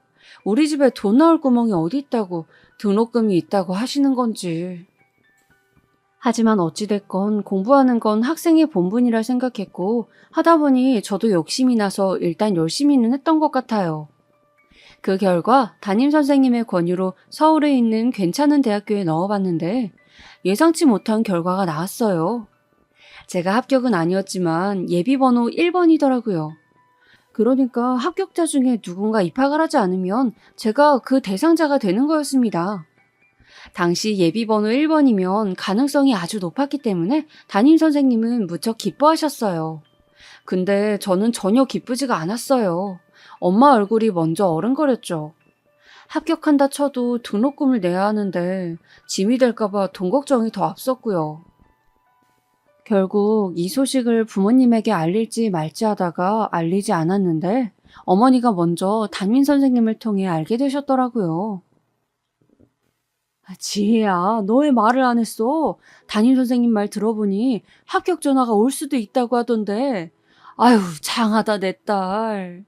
우리 집에 돈 나올 구멍이 어디 있다고 등록금이 있다고 하시는 건지. 하지만 어찌됐건 공부하는 건 학생의 본분이라 생각했고 하다 보니 저도 욕심이 나서 일단 열심히는 했던 것 같아요. 그 결과 담임선생님의 권유로 서울에 있는 괜찮은 대학교에 넣어봤는데 예상치 못한 결과가 나왔어요. 제가 합격은 아니었지만 예비번호 1번이더라고요. 그러니까 합격자 중에 누군가 입학을 하지 않으면 제가 그 대상자가 되는 거였습니다. 당시 예비번호 1번이면 가능성이 아주 높았기 때문에 담임선생님은 무척 기뻐하셨어요. 근데 저는 전혀 기쁘지가 않았어요. 엄마 얼굴이 먼저 어른거렸죠. 합격한다 쳐도 등록금을 내야 하는데 짐이 될까봐 돈 걱정이 더 앞섰고요. 결국 이 소식을 부모님에게 알릴지 말지 하다가 알리지 않았는데 어머니가 먼저 담임선생님을 통해 알게 되셨더라고요. 지혜야, 너 왜 말을 안 했어? 담임선생님 말 들어보니 합격 전화가 올 수도 있다고 하던데. 아유, 장하다 내 딸.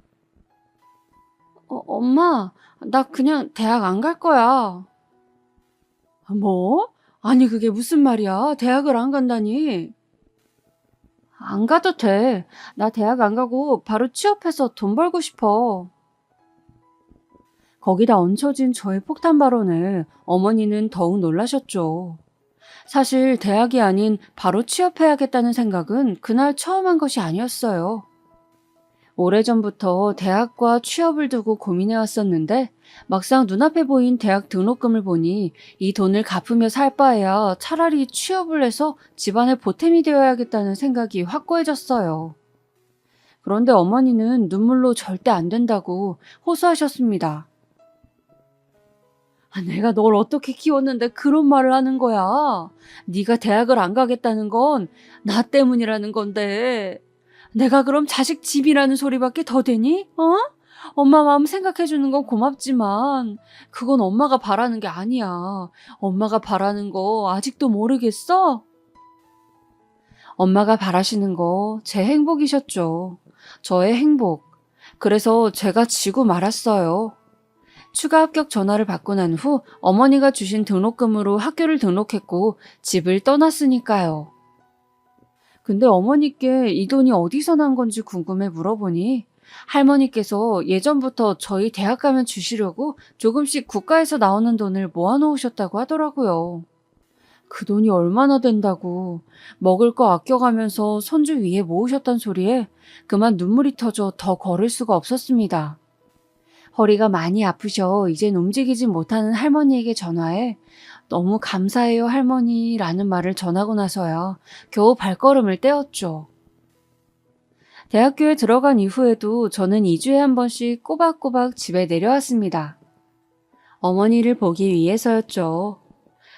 엄마, 나 그냥 대학 안 갈 거야. 뭐? 아니 그게 무슨 말이야? 대학을 안 간다니? 안 가도 돼. 나 대학 안 가고 바로 취업해서 돈 벌고 싶어. 거기다 얹혀진 저의 폭탄 발언에 어머니는 더욱 놀라셨죠. 사실 대학이 아닌 바로 취업해야겠다는 생각은 그날 처음 한 것이 아니었어요. 오래전부터 대학과 취업을 두고 고민해왔었는데 막상 눈앞에 보인 대학 등록금을 보니 이 돈을 갚으며 살 바에야 차라리 취업을 해서 집안의 보탬이 되어야겠다는 생각이 확고해졌어요. 그런데 어머니는 눈물로 절대 안 된다고 호소하셨습니다. 내가 널 어떻게 키웠는데 그런 말을 하는 거야. 네가 대학을 안 가겠다는 건 나 때문이라는 건데. 내가 그럼 자식 집이라는 소리밖에 더 되니? 엄마 마음 생각해주는 건 고맙지만 그건 엄마가 바라는 게 아니야. 엄마가 바라는 거 아직도 모르겠어? 엄마가 바라시는 거 제 행복이셨죠. 저의 행복. 그래서 제가 지고 말았어요. 추가 합격 전화를 받고 난 후 어머니가 주신 등록금으로 학교를 등록했고 집을 떠났으니까요. 근데 어머니께 이 돈이 어디서 난 건지 궁금해 물어보니 할머니께서 예전부터 저희 대학 가면 주시려고 조금씩 국가에서 나오는 돈을 모아놓으셨다고 하더라고요. 그 돈이 얼마나 된다고 먹을 거 아껴가면서 손주 위에 모으셨단 소리에 그만 눈물이 터져 더 걸을 수가 없었습니다. 허리가 많이 아프셔 이젠 움직이지 못하는 할머니에게 전화해 너무 감사해요 할머니라는 말을 전하고 나서야 겨우 발걸음을 떼었죠. 대학교에 들어간 이후에도 저는 2주에 한 번씩 꼬박꼬박 집에 내려왔습니다. 어머니를 보기 위해서였죠.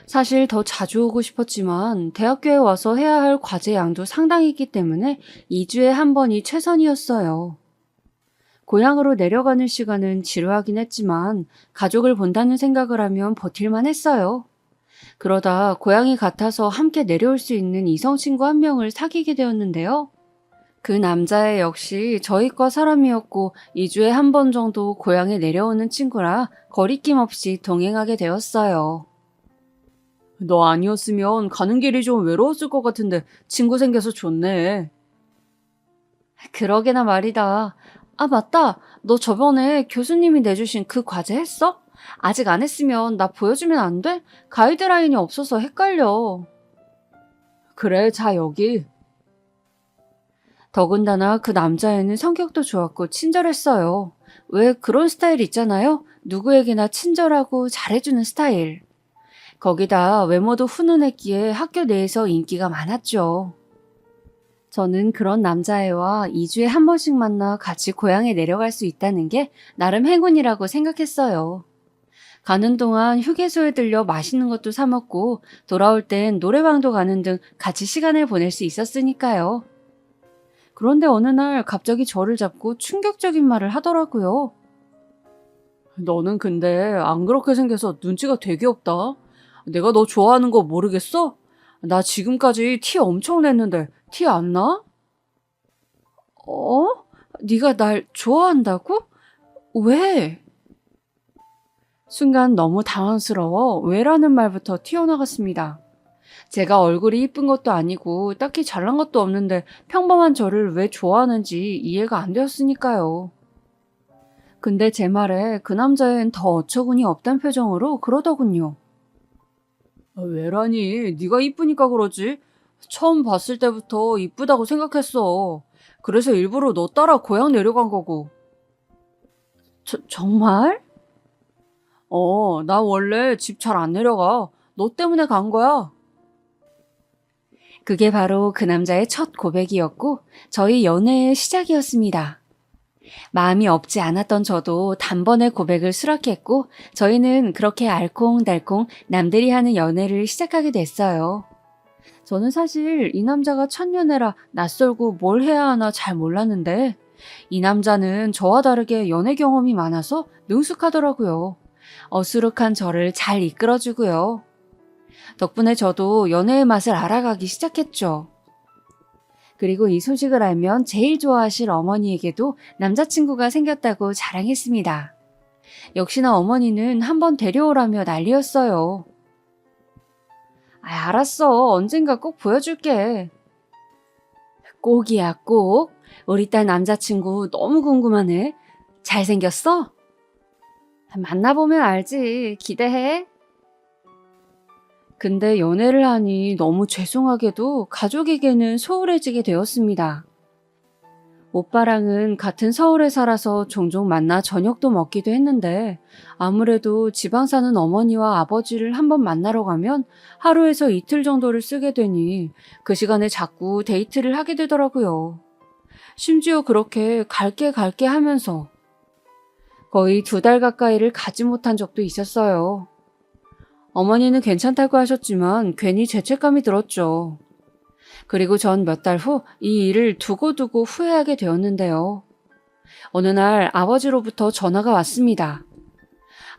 사실 더 자주 오고 싶었지만 대학교에 와서 해야 할 과제 양도 상당히 있기 때문에 2주에 한 번이 최선이었어요. 고향으로 내려가는 시간은 지루하긴 했지만 가족을 본다는 생각을 하면 버틸만 했어요. 그러다 고향이 같아서 함께 내려올 수 있는 이성 친구 한 명을 사귀게 되었는데요. 그 남자애 역시 저희과 사람이었고 2주에 한 번 정도 고향에 내려오는 친구라 거리낌 없이 동행하게 되었어요. 너 아니었으면 가는 길이 좀 외로웠을 것 같은데 친구 생겨서 좋네. 그러게나 말이다. 아, 맞다. 너 저번에 교수님이 내주신 그 과제 했어? 아직 안 했으면 나 보여주면 안 돼? 가이드라인이 없어서 헷갈려. 그래, 자, 여기. 더군다나 그 남자애는 성격도 좋았고 친절했어요. 왜 그런 스타일 있잖아요? 누구에게나 친절하고 잘해주는 스타일. 거기다 외모도 훈훈했기에 학교 내에서 인기가 많았죠. 저는 그런 남자애와 2주에 한 번씩 만나 같이 고향에 내려갈 수 있다는 게 나름 행운이라고 생각했어요. 가는 동안 휴게소에 들려 맛있는 것도 사 먹고 돌아올 땐 노래방도 가는 등 같이 시간을 보낼 수 있었으니까요. 그런데 어느 날 갑자기 저를 잡고 충격적인 말을 하더라고요. 너는 근데 안 그렇게 생겨서 눈치가 되게 없다. 내가 너 좋아하는 거 모르겠어? 나 지금까지 티 엄청 냈는데 티 안 나? 어? 네가 날 좋아한다고? 왜? 순간 너무 당황스러워 왜라는 말부터 튀어나갔습니다. 제가 얼굴이 이쁜 것도 아니고 딱히 잘난 것도 없는데 평범한 저를 왜 좋아하는지 이해가 안 되었으니까요. 근데 제 말에 그 남자애는 더 어처구니 없단 표정으로 그러더군요. 왜라니? 네가 이쁘니까 그러지. 처음 봤을 때부터 이쁘다고 생각했어. 그래서 일부러 너 따라 고향 내려간 거고. 정말? 나 원래 집 잘 안 내려가. 너 때문에 간 거야. 그게 바로 그 남자의 첫 고백이었고 저희 연애의 시작이었습니다. 마음이 없지 않았던 저도 단번에 고백을 수락했고 저희는 그렇게 알콩달콩 남들이 하는 연애를 시작하게 됐어요. 저는 사실 이 남자가 첫 연애라 낯설고 뭘 해야 하나 잘 몰랐는데 이 남자는 저와 다르게 연애 경험이 많아서 능숙하더라고요. 어수룩한 저를 잘 이끌어주고요. 덕분에 저도 연애의 맛을 알아가기 시작했죠. 그리고 이 소식을 알면 제일 좋아하실 어머니에게도 남자친구가 생겼다고 자랑했습니다. 역시나 어머니는 한번 데려오라며 난리였어요. 알았어. 언젠가 꼭 보여줄게. 꼭이야, 꼭. 우리 딸 남자친구 너무 궁금하네. 잘생겼어? 만나보면 알지. 기대해. 근데 연애를 하니 너무 죄송하게도 가족에게는 소홀해지게 되었습니다. 오빠랑은 같은 서울에 살아서 종종 만나 저녁도 먹기도 했는데 아무래도 지방 사는 어머니와 아버지를 한번 만나러 가면 하루에서 이틀 정도를 쓰게 되니 그 시간에 자꾸 데이트를 하게 되더라고요. 심지어 그렇게 갈게 하면서 거의 2달 가까이를 가지 못한 적도 있었어요. 어머니는 괜찮다고 하셨지만 괜히 죄책감이 들었죠. 그리고 전 몇 달 후 이 일을 두고두고 후회하게 되었는데요. 어느 날 아버지로부터 전화가 왔습니다.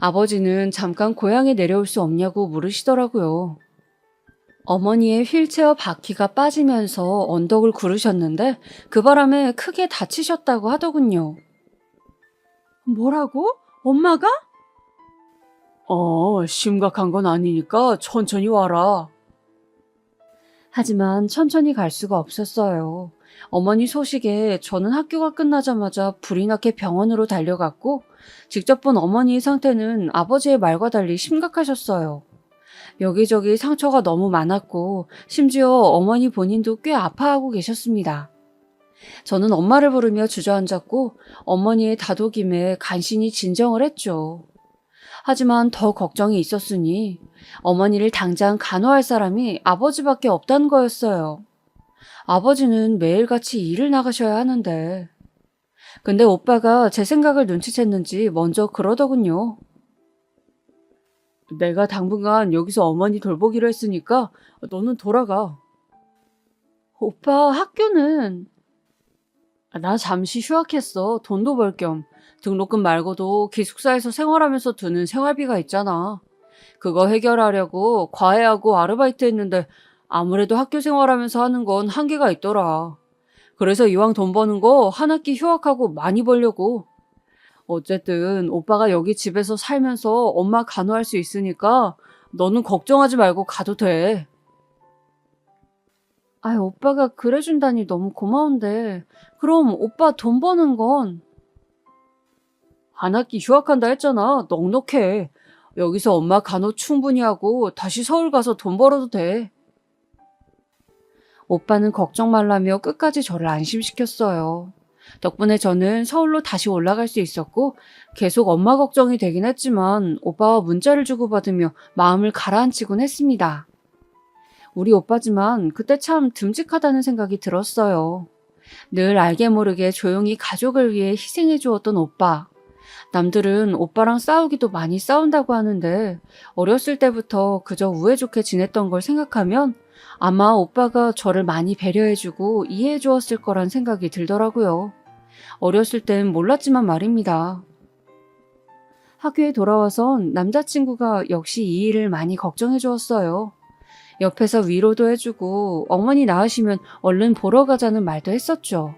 아버지는 잠깐 고향에 내려올 수 없냐고 물으시더라고요. 어머니의 휠체어 바퀴가 빠지면서 언덕을 구르셨는데 그 바람에 크게 다치셨다고 하더군요. 뭐라고? 엄마가? 심각한 건 아니니까 천천히 와라. 하지만 천천히 갈 수가 없었어요. 어머니 소식에 저는 학교가 끝나자마자 불이 나게 병원으로 달려갔고, 직접 본 어머니의 상태는 아버지의 말과 달리 심각하셨어요. 여기저기 상처가 너무 많았고, 심지어 어머니 본인도 꽤 아파하고 계셨습니다. 저는 엄마를 부르며 주저앉았고, 어머니의 다독임에 간신히 진정을 했죠. 하지만 더 걱정이 있었으니 어머니를 당장 간호할 사람이 아버지밖에 없다는 거였어요. 아버지는 매일같이 일을 나가셔야 하는데. 근데 오빠가 제 생각을 눈치챘는지 먼저 그러더군요. 내가 당분간 여기서 어머니 돌보기로 했으니까 너는 돌아가. 오빠 학교는? 나 잠시 휴학했어. 돈도 벌 겸. 등록금 말고도 기숙사에서 생활하면서 드는 생활비가 있잖아. 그거 해결하려고 과외하고 아르바이트 했는데 아무래도 학교 생활하면서 하는 건 한계가 있더라. 그래서 이왕 돈 버는 거 한 학기 휴학하고 많이 벌려고. 어쨌든 오빠가 여기 집에서 살면서 엄마 간호할 수 있으니까 너는 걱정하지 말고 가도 돼. 오빠가 그래준다니 너무 고마운데 그럼 오빠 돈 버는 건? 한 학기 휴학한다 했잖아. 넉넉해. 여기서 엄마 간호 충분히 하고 다시 서울 가서 돈 벌어도 돼. 오빠는 걱정 말라며 끝까지 저를 안심시켰어요. 덕분에 저는 서울로 다시 올라갈 수 있었고 계속 엄마 걱정이 되긴 했지만 오빠와 문자를 주고받으며 마음을 가라앉히곤 했습니다. 우리 오빠지만 그때 참 듬직하다는 생각이 들었어요. 늘 알게 모르게 조용히 가족을 위해 희생해 주었던 오빠. 남들은 오빠랑 싸우기도 많이 싸운다고 하는데 어렸을 때부터 그저 우애 좋게 지냈던 걸 생각하면 아마 오빠가 저를 많이 배려해주고 이해해 주었을 거란 생각이 들더라고요. 어렸을 땐 몰랐지만 말입니다. 학교에 돌아와선 남자친구가 역시 이 일을 많이 걱정해 주었어요. 옆에서 위로도 해주고 어머니 나으시면 얼른 보러 가자는 말도 했었죠.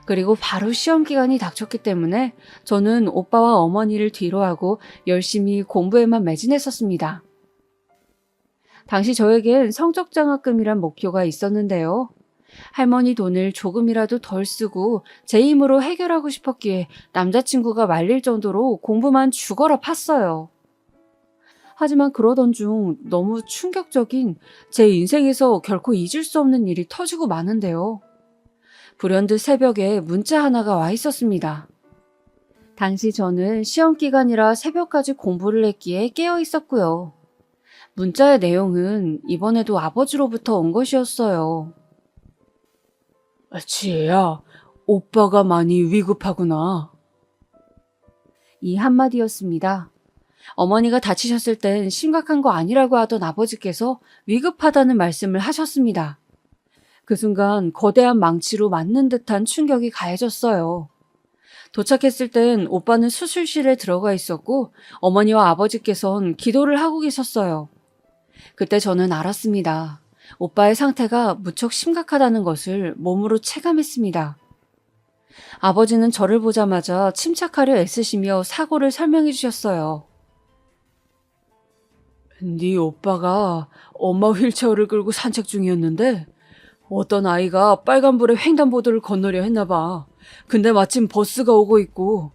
그리고 바로 시험 기간이 닥쳤기 때문에 저는 오빠와 어머니를 뒤로하고 열심히 공부에만 매진했었습니다. 당시 저에겐 성적장학금이란 목표가 있었는데요. 할머니 돈을 조금이라도 덜 쓰고 제 힘으로 해결하고 싶었기에 남자친구가 말릴 정도로 공부만 죽어라 팠어요. 하지만 그러던 중 너무 충격적인 제 인생에서 결코 잊을 수 없는 일이 터지고 마는데요. 불현듯 새벽에 문자 하나가 와 있었습니다. 당시 저는 시험 기간이라 새벽까지 공부를 했기에 깨어 있었고요. 문자의 내용은 이번에도 아버지로부터 온 것이었어요. 지혜야, 오빠가 많이 위급하구나. 이 한마디였습니다. 어머니가 다치셨을 땐 심각한 거 아니라고 하던 아버지께서 위급하다는 말씀을 하셨습니다. 그 순간 거대한 망치로 맞는 듯한 충격이 가해졌어요. 도착했을 땐 오빠는 수술실에 들어가 있었고 어머니와 아버지께선 기도를 하고 계셨어요. 그때 저는 알았습니다. 오빠의 상태가 무척 심각하다는 것을 몸으로 체감했습니다. 아버지는 저를 보자마자 침착하려 애쓰시며 사고를 설명해 주셨어요. 네 오빠가 엄마 휠체어를 끌고 산책 중이었는데 어떤 아이가 빨간불에 횡단보도를 건너려 했나 봐. 근데 마침 버스가 오고 있고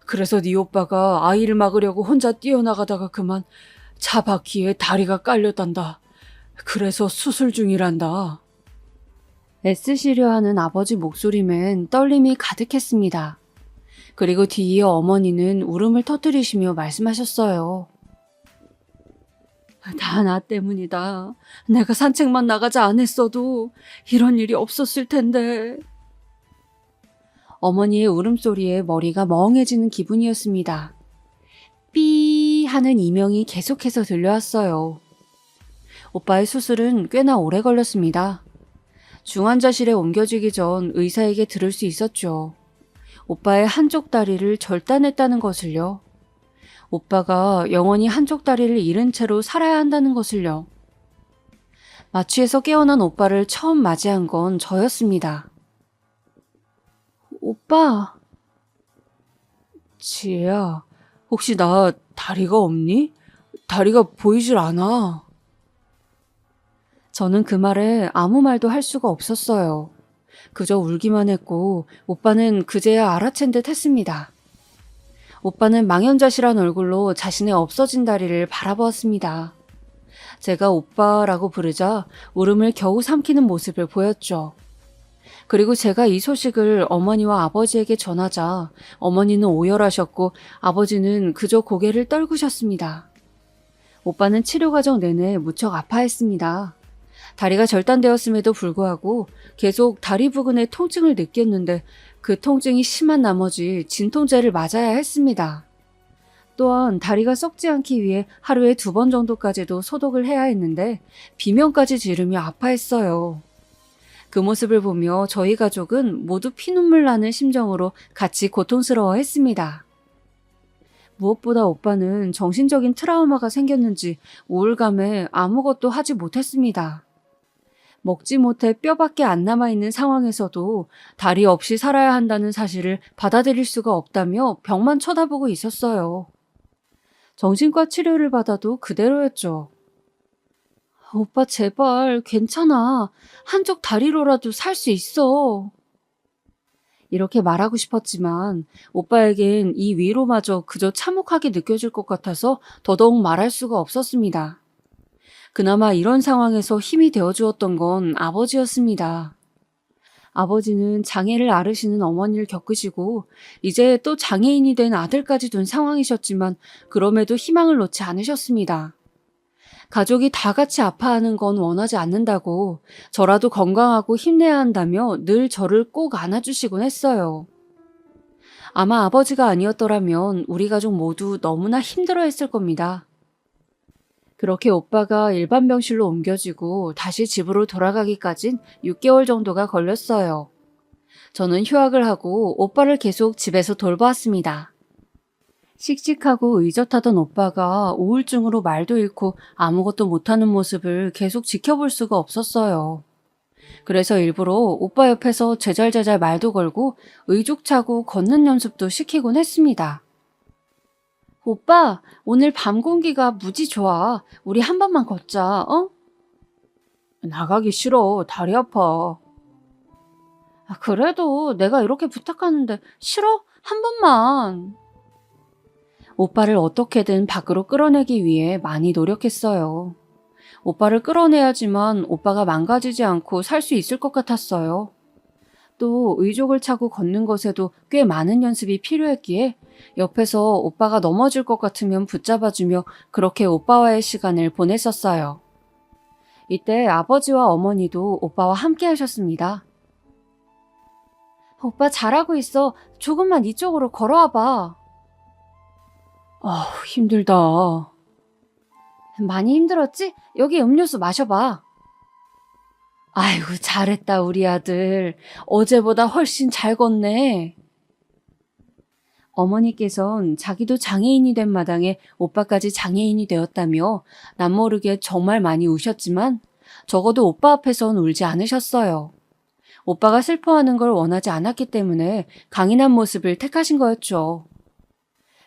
그래서 네 오빠가 아이를 막으려고 혼자 뛰어나가다가 그만 차 바퀴에 다리가 깔렸단다. 그래서 수술 중이란다. 애쓰시려 하는 아버지 목소리엔 떨림이 가득했습니다. 그리고 뒤이어 어머니는 울음을 터뜨리시며 말씀하셨어요. 다 나 때문이다. 내가 산책만 나가지 않았어도 이런 일이 없었을 텐데. 어머니의 울음소리에 머리가 멍해지는 기분이었습니다. 삐 하는 이명이 계속해서 들려왔어요. 오빠의 수술은 꽤나 오래 걸렸습니다. 중환자실에 옮겨지기 전 의사에게 들을 수 있었죠. 오빠의 한쪽 다리를 절단했다는 것을요. 오빠가 영원히 한쪽 다리를 잃은 채로 살아야 한다는 것을요. 마취에서 깨어난 오빠를 처음 맞이한 건 저였습니다. 오빠. 지혜야, 혹시 나 다리가 없니? 다리가 보이질 않아. 저는 그 말에 아무 말도 할 수가 없었어요. 그저 울기만 했고 오빠는 그제야 알아챈 듯 했습니다. 오빠는 망연자실한 얼굴로 자신의 없어진 다리를 바라보았습니다. 제가 오빠라고 부르자 울음을 겨우 삼키는 모습을 보였죠. 그리고 제가 이 소식을 어머니와 아버지에게 전하자 어머니는 오열하셨고 아버지는 그저 고개를 떨구셨습니다. 오빠는 치료 과정 내내 무척 아파했습니다. 다리가 절단되었음에도 불구하고 계속 다리 부근에 통증을 느꼈는데 그 통증이 심한 나머지 진통제를 맞아야 했습니다. 또한 다리가 썩지 않기 위해 하루에 2번 정도까지도 소독을 해야 했는데 비명까지 지르며 아파했어요. 그 모습을 보며 저희 가족은 모두 피눈물 나는 심정으로 같이 고통스러워했습니다. 무엇보다 오빠는 정신적인 트라우마가 생겼는지 우울감에 아무것도 하지 못했습니다. 먹지 못해 뼈밖에 안 남아있는 상황에서도 다리 없이 살아야 한다는 사실을 받아들일 수가 없다며 벽만 쳐다보고 있었어요. 정신과 치료를 받아도 그대로였죠. 오빠 제발 괜찮아. 한쪽 다리로라도 살 수 있어. 이렇게 말하고 싶었지만 오빠에겐 이 위로마저 그저 참혹하게 느껴질 것 같아서 더더욱 말할 수가 없었습니다. 그나마 이런 상황에서 힘이 되어주었던 건 아버지였습니다. 아버지는 장애를 앓으시는 어머니를 겪으시고 이제 또 장애인이 된 아들까지 둔 상황이셨지만 그럼에도 희망을 놓지 않으셨습니다. 가족이 다 같이 아파하는 건 원하지 않는다고 저라도 건강하고 힘내야 한다며 늘 저를 꼭 안아주시곤 했어요. 아마 아버지가 아니었더라면 우리 가족 모두 너무나 힘들어했을 겁니다. 그렇게 오빠가 일반 병실로 옮겨지고 다시 집으로 돌아가기까진 6개월 정도가 걸렸어요. 저는 휴학을 하고 오빠를 계속 집에서 돌보았습니다. 씩씩하고 의젓하던 오빠가 우울증으로 말도 잃고 아무것도 못하는 모습을 계속 지켜볼 수가 없었어요. 그래서 일부러 오빠 옆에서 제잘제잘 말도 걸고 의족차고 걷는 연습도 시키곤 했습니다. 오빠, 오늘 밤 공기가 무지 좋아. 우리 한 번만 걷자, 어? 나가기 싫어. 다리 아파. 그래도 내가 이렇게 부탁하는데 싫어? 한 번만. 오빠를 어떻게든 밖으로 끌어내기 위해 많이 노력했어요. 오빠를 끌어내야지만 오빠가 망가지지 않고 살 수 있을 것 같았어요. 또 의족을 차고 걷는 것에도 꽤 많은 연습이 필요했기에 옆에서 오빠가 넘어질 것 같으면 붙잡아주며 그렇게 오빠와의 시간을 보냈었어요. 이때 아버지와 어머니도 오빠와 함께 하셨습니다. 오빠 잘하고 있어. 조금만 이쪽으로 걸어와봐. 힘들다. 많이 힘들었지? 여기 음료수 마셔봐. 아이고, 잘했다, 우리 아들. 어제보다 훨씬 잘 걷네. 어머니께선 자기도 장애인이 된 마당에 오빠까지 장애인이 되었다며 남모르게 정말 많이 우셨지만 적어도 오빠 앞에선 울지 않으셨어요. 오빠가 슬퍼하는 걸 원하지 않았기 때문에 강인한 모습을 택하신 거였죠.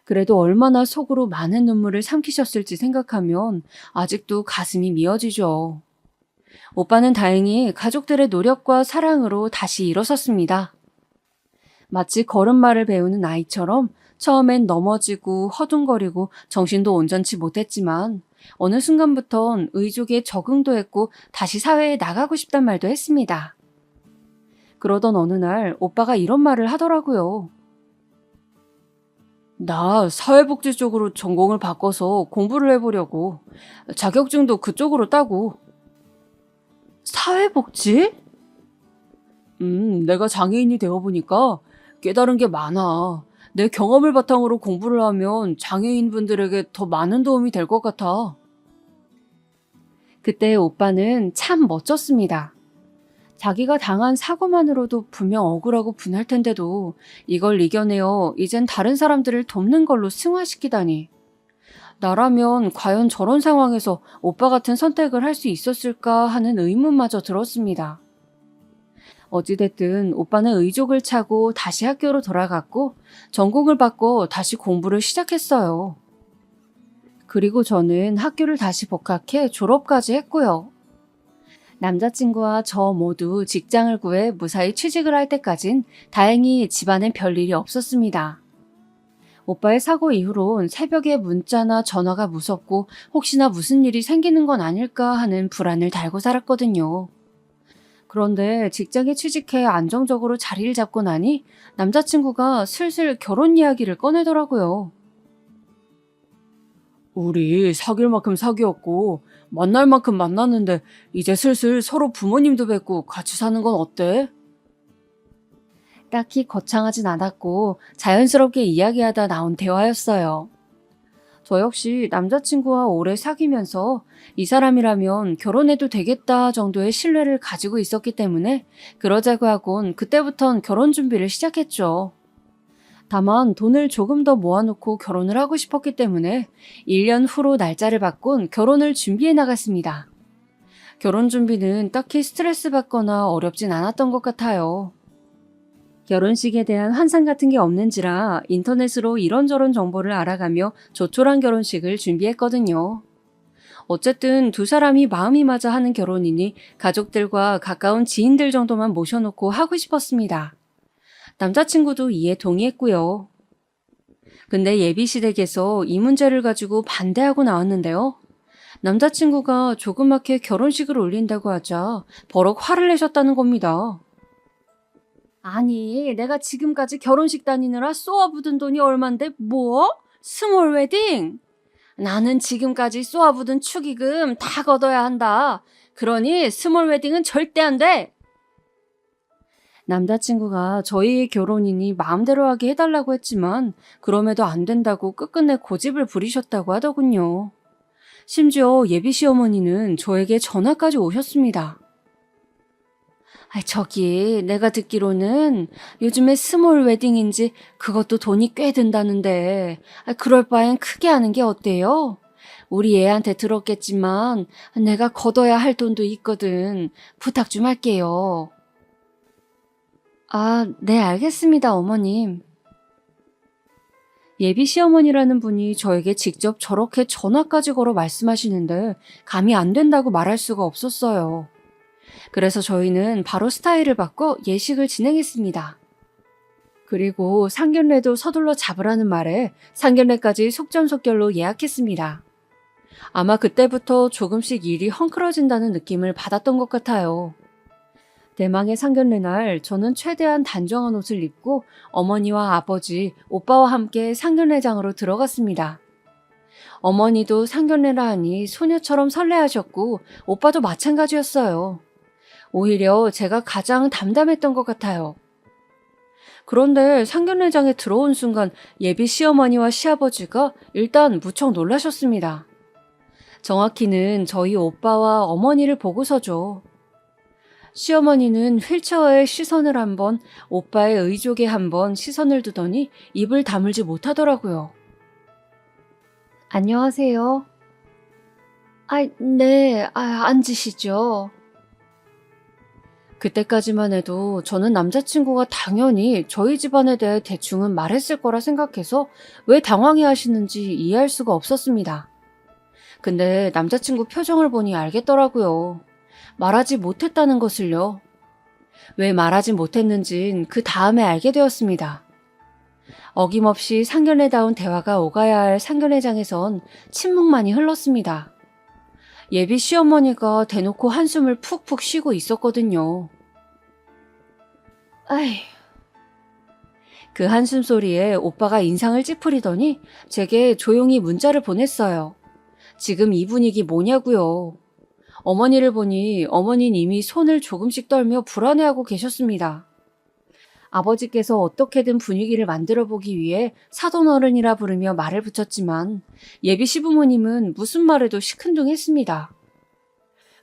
그래도 얼마나 속으로 많은 눈물을 삼키셨을지 생각하면 아직도 가슴이 미어지죠. 오빠는 다행히 가족들의 노력과 사랑으로 다시 일어섰습니다. 마치 걸음마를 배우는 아이처럼 처음엔 넘어지고 허둥거리고 정신도 온전치 못했지만 어느 순간부턴 의족에 적응도 했고 다시 사회에 나가고 싶단 말도 했습니다. 그러던 어느 날 오빠가 이런 말을 하더라고요. 나 사회복지 쪽으로 전공을 바꿔서 공부를 해보려고. 자격증도 그쪽으로 따고. 사회복지? 내가 장애인이 되어보니까 깨달은 게 많아. 내 경험을 바탕으로 공부를 하면 장애인분들에게 더 많은 도움이 될 것 같아. 그때 오빠는 참 멋졌습니다. 자기가 당한 사고만으로도 분명 억울하고 분할 텐데도 이걸 이겨내어 이젠 다른 사람들을 돕는 걸로 승화시키다니. 나라면 과연 저런 상황에서 오빠 같은 선택을 할 수 있었을까 하는 의문마저 들었습니다. 어찌됐든 오빠는 의족을 차고 다시 학교로 돌아갔고 전공을 바꿔 다시 공부를 시작했어요. 그리고 저는 학교를 다시 복학해 졸업까지 했고요. 남자친구와 저 모두 직장을 구해 무사히 취직을 할 때까진 다행히 집안엔 별일이 없었습니다. 오빠의 사고 이후론 새벽에 문자나 전화가 무섭고 혹시나 무슨 일이 생기는 건 아닐까 하는 불안을 달고 살았거든요. 그런데 직장에 취직해 안정적으로 자리를 잡고 나니 남자친구가 슬슬 결혼 이야기를 꺼내더라고요. 우리 사귈 만큼 사귀었고 만날 만큼 만났는데 이제 슬슬 서로 부모님도 뵙고 같이 사는 건 어때? 딱히 거창하진 않았고 자연스럽게 이야기하다 나온 대화였어요. 저 역시 남자친구와 오래 사귀면서 이 사람이라면 결혼해도 되겠다 정도의 신뢰를 가지고 있었기 때문에 그러자고 하곤 그때부턴 결혼 준비를 시작했죠. 다만 돈을 조금 더 모아놓고 결혼을 하고 싶었기 때문에 1년 후로 날짜를 바꾼 결혼을 준비해 나갔습니다. 결혼 준비는 딱히 스트레스 받거나 어렵진 않았던 것 같아요. 결혼식에 대한 환상 같은 게 없는지라 인터넷으로 이런저런 정보를 알아가며 조촐한 결혼식을 준비했거든요. 어쨌든 두 사람이 마음이 맞아 하는 결혼이니 가족들과 가까운 지인들 정도만 모셔놓고 하고 싶었습니다. 남자친구도 이에 동의했고요. 근데 예비시댁에서 이 문제를 가지고 반대하고 나왔는데요. 남자친구가 조그맣게 결혼식을 올린다고 하자 버럭 화를 내셨다는 겁니다. 아니, 내가 지금까지 결혼식 다니느라 쏘아붙은 돈이 얼만데 뭐? 스몰 웨딩? 나는 지금까지 쏘아붙은 축의금 다 걷어야 한다. 그러니 스몰 웨딩은 절대 안 돼. 남자친구가 저희의 결혼이니 마음대로 하게 해달라고 했지만 그럼에도 안 된다고 끝끝내 고집을 부리셨다고 하더군요. 심지어 예비 시어머니는 저에게 전화까지 오셨습니다. 저기 내가 듣기로는 요즘에 스몰 웨딩인지 그것도 돈이 꽤 든다는데 그럴 바엔 크게 하는 게 어때요? 우리 애한테 들었겠지만 내가 걷어야 할 돈도 있거든. 부탁 좀 할게요. 네, 알겠습니다, 어머님. 예비 시어머니라는 분이 저에게 직접 저렇게 전화까지 걸어 말씀하시는데 감이 안 된다고 말할 수가 없었어요. 그래서 저희는 바로 스타일을 바꿔 예식을 진행했습니다. 그리고 상견례도 서둘러 잡으라는 말에 상견례까지 속전속결로 예약했습니다. 아마 그때부터 조금씩 일이 헝클어진다는 느낌을 받았던 것 같아요. 대망의 상견례 날 저는 최대한 단정한 옷을 입고 어머니와 아버지, 오빠와 함께 상견례장으로 들어갔습니다. 어머니도 상견례라 하니 소녀처럼 설레하셨고 오빠도 마찬가지였어요. 오히려 제가 가장 담담했던 것 같아요. 그런데 상견례장에 들어온 순간 예비 시어머니와 시아버지가 일단 무척 놀라셨습니다. 정확히는 저희 오빠와 어머니를 보고서죠. 시어머니는 휠체어에 시선을 한번, 오빠의 의족에 한번 시선을 두더니 입을 다물지 못하더라고요. 안녕하세요. 네, 앉으시죠. 그때까지만 해도 저는 남자친구가 당연히 저희 집안에 대해 대충은 말했을 거라 생각해서 왜 당황해 하시는지 이해할 수가 없었습니다. 근데 남자친구 표정을 보니 알겠더라고요. 말하지 못했다는 것을요. 왜 말하지 못했는진 그 다음에 알게 되었습니다. 어김없이 상견례다운 대화가 오가야 할 상견례장에선 침묵만이 흘렀습니다. 예비 시어머니가 대놓고 한숨을 푹푹 쉬고 있었거든요. 그 한숨 소리에 오빠가 인상을 찌푸리더니 제게 조용히 문자를 보냈어요. 지금 이 분위기 뭐냐고요. 어머니를 보니 어머니는 이미 손을 조금씩 떨며 불안해하고 계셨습니다. 아버지께서 어떻게든 분위기를 만들어보기 위해 사돈어른이라 부르며 말을 붙였지만 예비 시부모님은 무슨 말에도 시큰둥했습니다.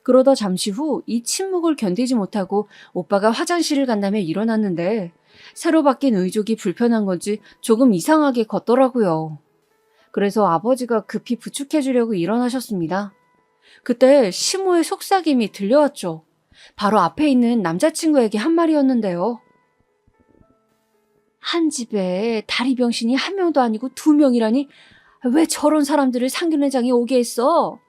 그러다 잠시 후 이 침묵을 견디지 못하고 오빠가 화장실을 간다며 일어났는데 새로 바뀐 의족이 불편한 건지 조금 이상하게 걷더라고요. 그래서 아버지가 급히 부축해주려고 일어나셨습니다. 그때 시모의 속삭임이 들려왔죠. 바로 앞에 있는 남자친구에게 한 말이었는데요. 한 집에 다리 병신이 한 명도 아니고 두 명이라니 왜 저런 사람들을 상견례장에 오게 했어?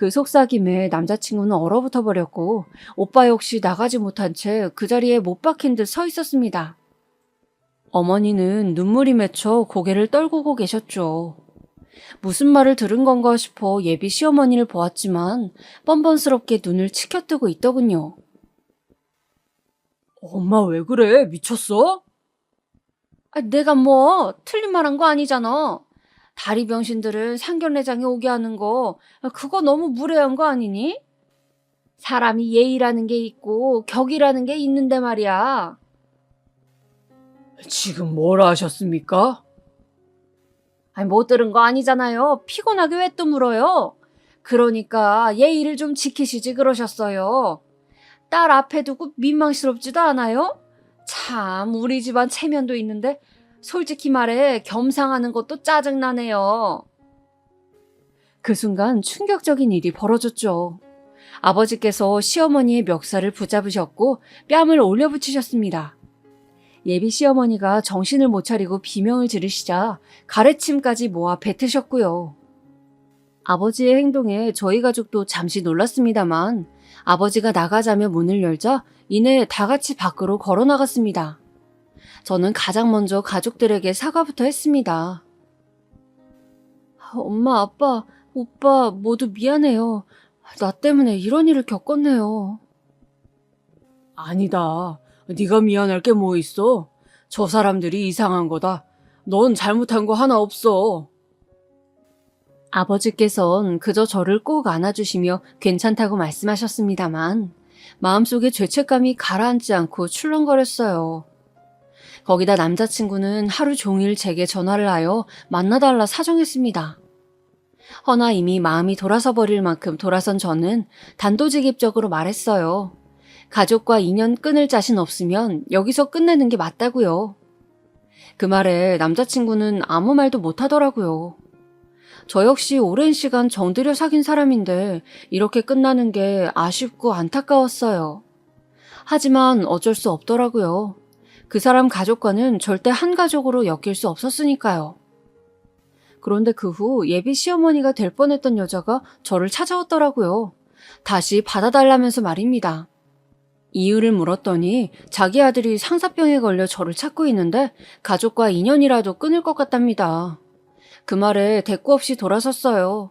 그 속삭임에 남자친구는 얼어붙어 버렸고 오빠 역시 나가지 못한 채 그 자리에 못 박힌 듯 서 있었습니다. 어머니는 눈물이 맺혀 고개를 떨구고 계셨죠. 무슨 말을 들은 건가 싶어 예비 시어머니를 보았지만 뻔뻔스럽게 눈을 치켜뜨고 있더군요. 엄마 왜 그래? 미쳤어? 내가 뭐 틀린 말 한 거 아니잖아. 다리 병신들은 상견례장에 오게 하는 거 그거 너무 무례한 거 아니니? 사람이 예의라는 게 있고 격이라는 게 있는데 말이야. 지금 뭐라 하셨습니까? 못 들은 거 아니잖아요. 피곤하게 왜 또 물어요? 그러니까 예의를 좀 지키시지 그러셨어요. 딸 앞에 두고 민망스럽지도 않아요? 참 우리 집안 체면도 있는데 솔직히 말해 겸상하는 것도 짜증나네요. 그 순간 충격적인 일이 벌어졌죠. 아버지께서 시어머니의 멱살을 붙잡으셨고 뺨을 올려붙이셨습니다. 예비 시어머니가 정신을 못 차리고 비명을 지르시자 가래침까지 모아 뱉으셨고요. 아버지의 행동에 저희 가족도 잠시 놀랐습니다만 아버지가 나가자며 문을 열자 이내 다 같이 밖으로 걸어 나갔습니다. 저는 가장 먼저 가족들에게 사과부터 했습니다. 엄마, 아빠, 오빠 모두 미안해요. 나 때문에 이런 일을 겪었네요. 아니다. 네가 미안할 게 뭐 있어? 저 사람들이 이상한 거다. 넌 잘못한 거 하나 없어. 아버지께선 그저 저를 꼭 안아주시며 괜찮다고 말씀하셨습니다만 마음속에 죄책감이 가라앉지 않고 출렁거렸어요. 거기다 남자친구는 하루 종일 제게 전화를 하여 만나달라 사정했습니다. 허나 이미 마음이 돌아서 버릴 만큼 돌아선 저는 단도직입적으로 말했어요. 가족과 인연 끊을 자신 없으면 여기서 끝내는 게 맞다고요. 그 말에 남자친구는 아무 말도 못하더라고요. 저 역시 오랜 시간 정들여 사귄 사람인데 이렇게 끝나는 게 아쉽고 안타까웠어요. 하지만 어쩔 수 없더라고요. 그 사람 가족과는 절대 한 가족으로 엮일 수 없었으니까요. 그런데 그 후 예비 시어머니가 될 뻔했던 여자가 저를 찾아왔더라고요. 다시 받아달라면서 말입니다. 이유를 물었더니 자기 아들이 상사병에 걸려 저를 찾고 있는데 가족과 인연이라도 끊을 것 같답니다. 그 말에 대꾸 없이 돌아섰어요.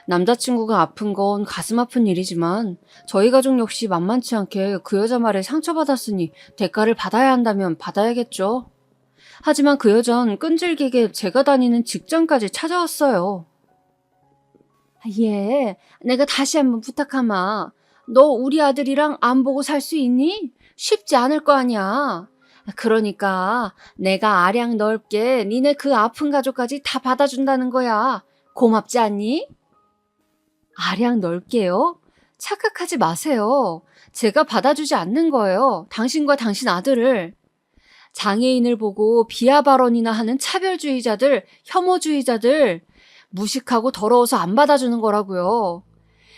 남자친구가 아픈 건 가슴 아픈 일이지만 저희 가족 역시 만만치 않게 그 여자 말에 상처받았으니 대가를 받아야 한다면 받아야겠죠. 하지만 그 여자는 끈질기게 제가 다니는 직장까지 찾아왔어요. 예, 내가 다시 한번 부탁하마. 너 우리 아들이랑 안 보고 살 수 있니? 쉽지 않을 거 아니야. 그러니까 내가 아량 넓게 니네 그 아픈 가족까지 다 받아준다는 거야. 고맙지 않니? 아량 넓게요? 착각하지 마세요. 제가 받아주지 않는 거예요. 당신과 당신 아들을. 장애인을 보고 비하 발언이나 하는 차별주의자들, 혐오주의자들, 무식하고 더러워서 안 받아주는 거라고요.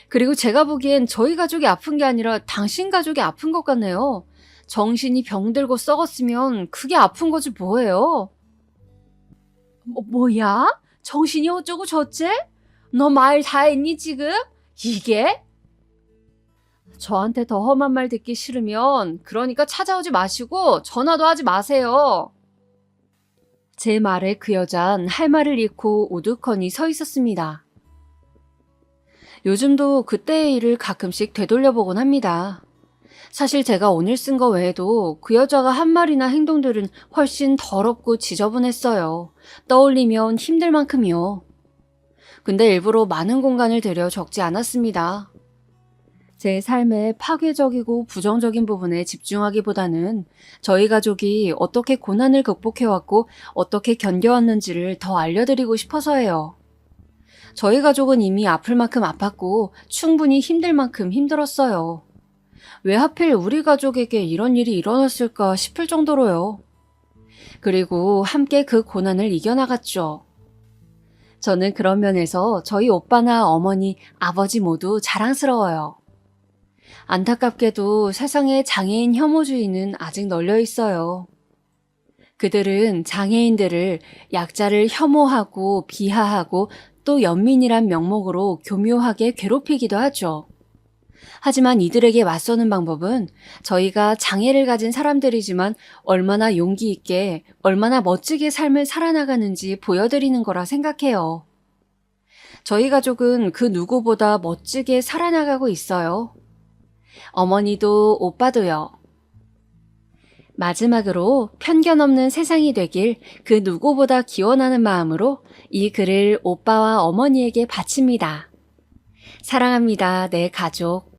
그리고 제가 보기엔 저희 가족이 아픈 게 아니라 당신 가족이 아픈 것 같네요. 정신이 병들고 썩었으면 그게 아픈 거지 뭐예요? 뭐야? 정신이 어쩌고 저째? 너 말 다 했니 지금? 이게? 저한테 더 험한 말 듣기 싫으면 그러니까 찾아오지 마시고 전화도 하지 마세요. 제 말에 그 여잔 할 말을 잃고 우두커니 서 있었습니다. 요즘도 그때의 일을 가끔씩 되돌려보곤 합니다. 사실 제가 오늘 쓴 거 외에도 그 여자가 한 말이나 행동들은 훨씬 더럽고 지저분했어요. 떠올리면 힘들 만큼이요. 근데 일부러 많은 공간을 들여 적지 않았습니다. 제 삶의 파괴적이고 부정적인 부분에 집중하기보다는 저희 가족이 어떻게 고난을 극복해왔고 어떻게 견뎌왔는지를 더 알려드리고 싶어서예요. 저희 가족은 이미 아플 만큼 아팠고 충분히 힘들 만큼 힘들었어요. 왜 하필 우리 가족에게 이런 일이 일어났을까 싶을 정도로요. 그리고 함께 그 고난을 이겨나갔죠. 저는 그런 면에서 저희 오빠나 어머니, 아버지 모두 자랑스러워요. 안타깝게도 세상에 장애인 혐오주의는 아직 널려 있어요. 그들은 장애인들을 약자를 혐오하고 비하하고 또 연민이란 명목으로 교묘하게 괴롭히기도 하죠. 하지만 이들에게 맞서는 방법은 저희가 장애를 가진 사람들이지만 얼마나 용기 있게, 얼마나 멋지게 삶을 살아나가는지 보여드리는 거라 생각해요. 저희 가족은 그 누구보다 멋지게 살아나가고 있어요. 어머니도 오빠도요. 마지막으로 편견 없는 세상이 되길 그 누구보다 기원하는 마음으로 이 글을 오빠와 어머니에게 바칩니다. 사랑합니다, 내 가족.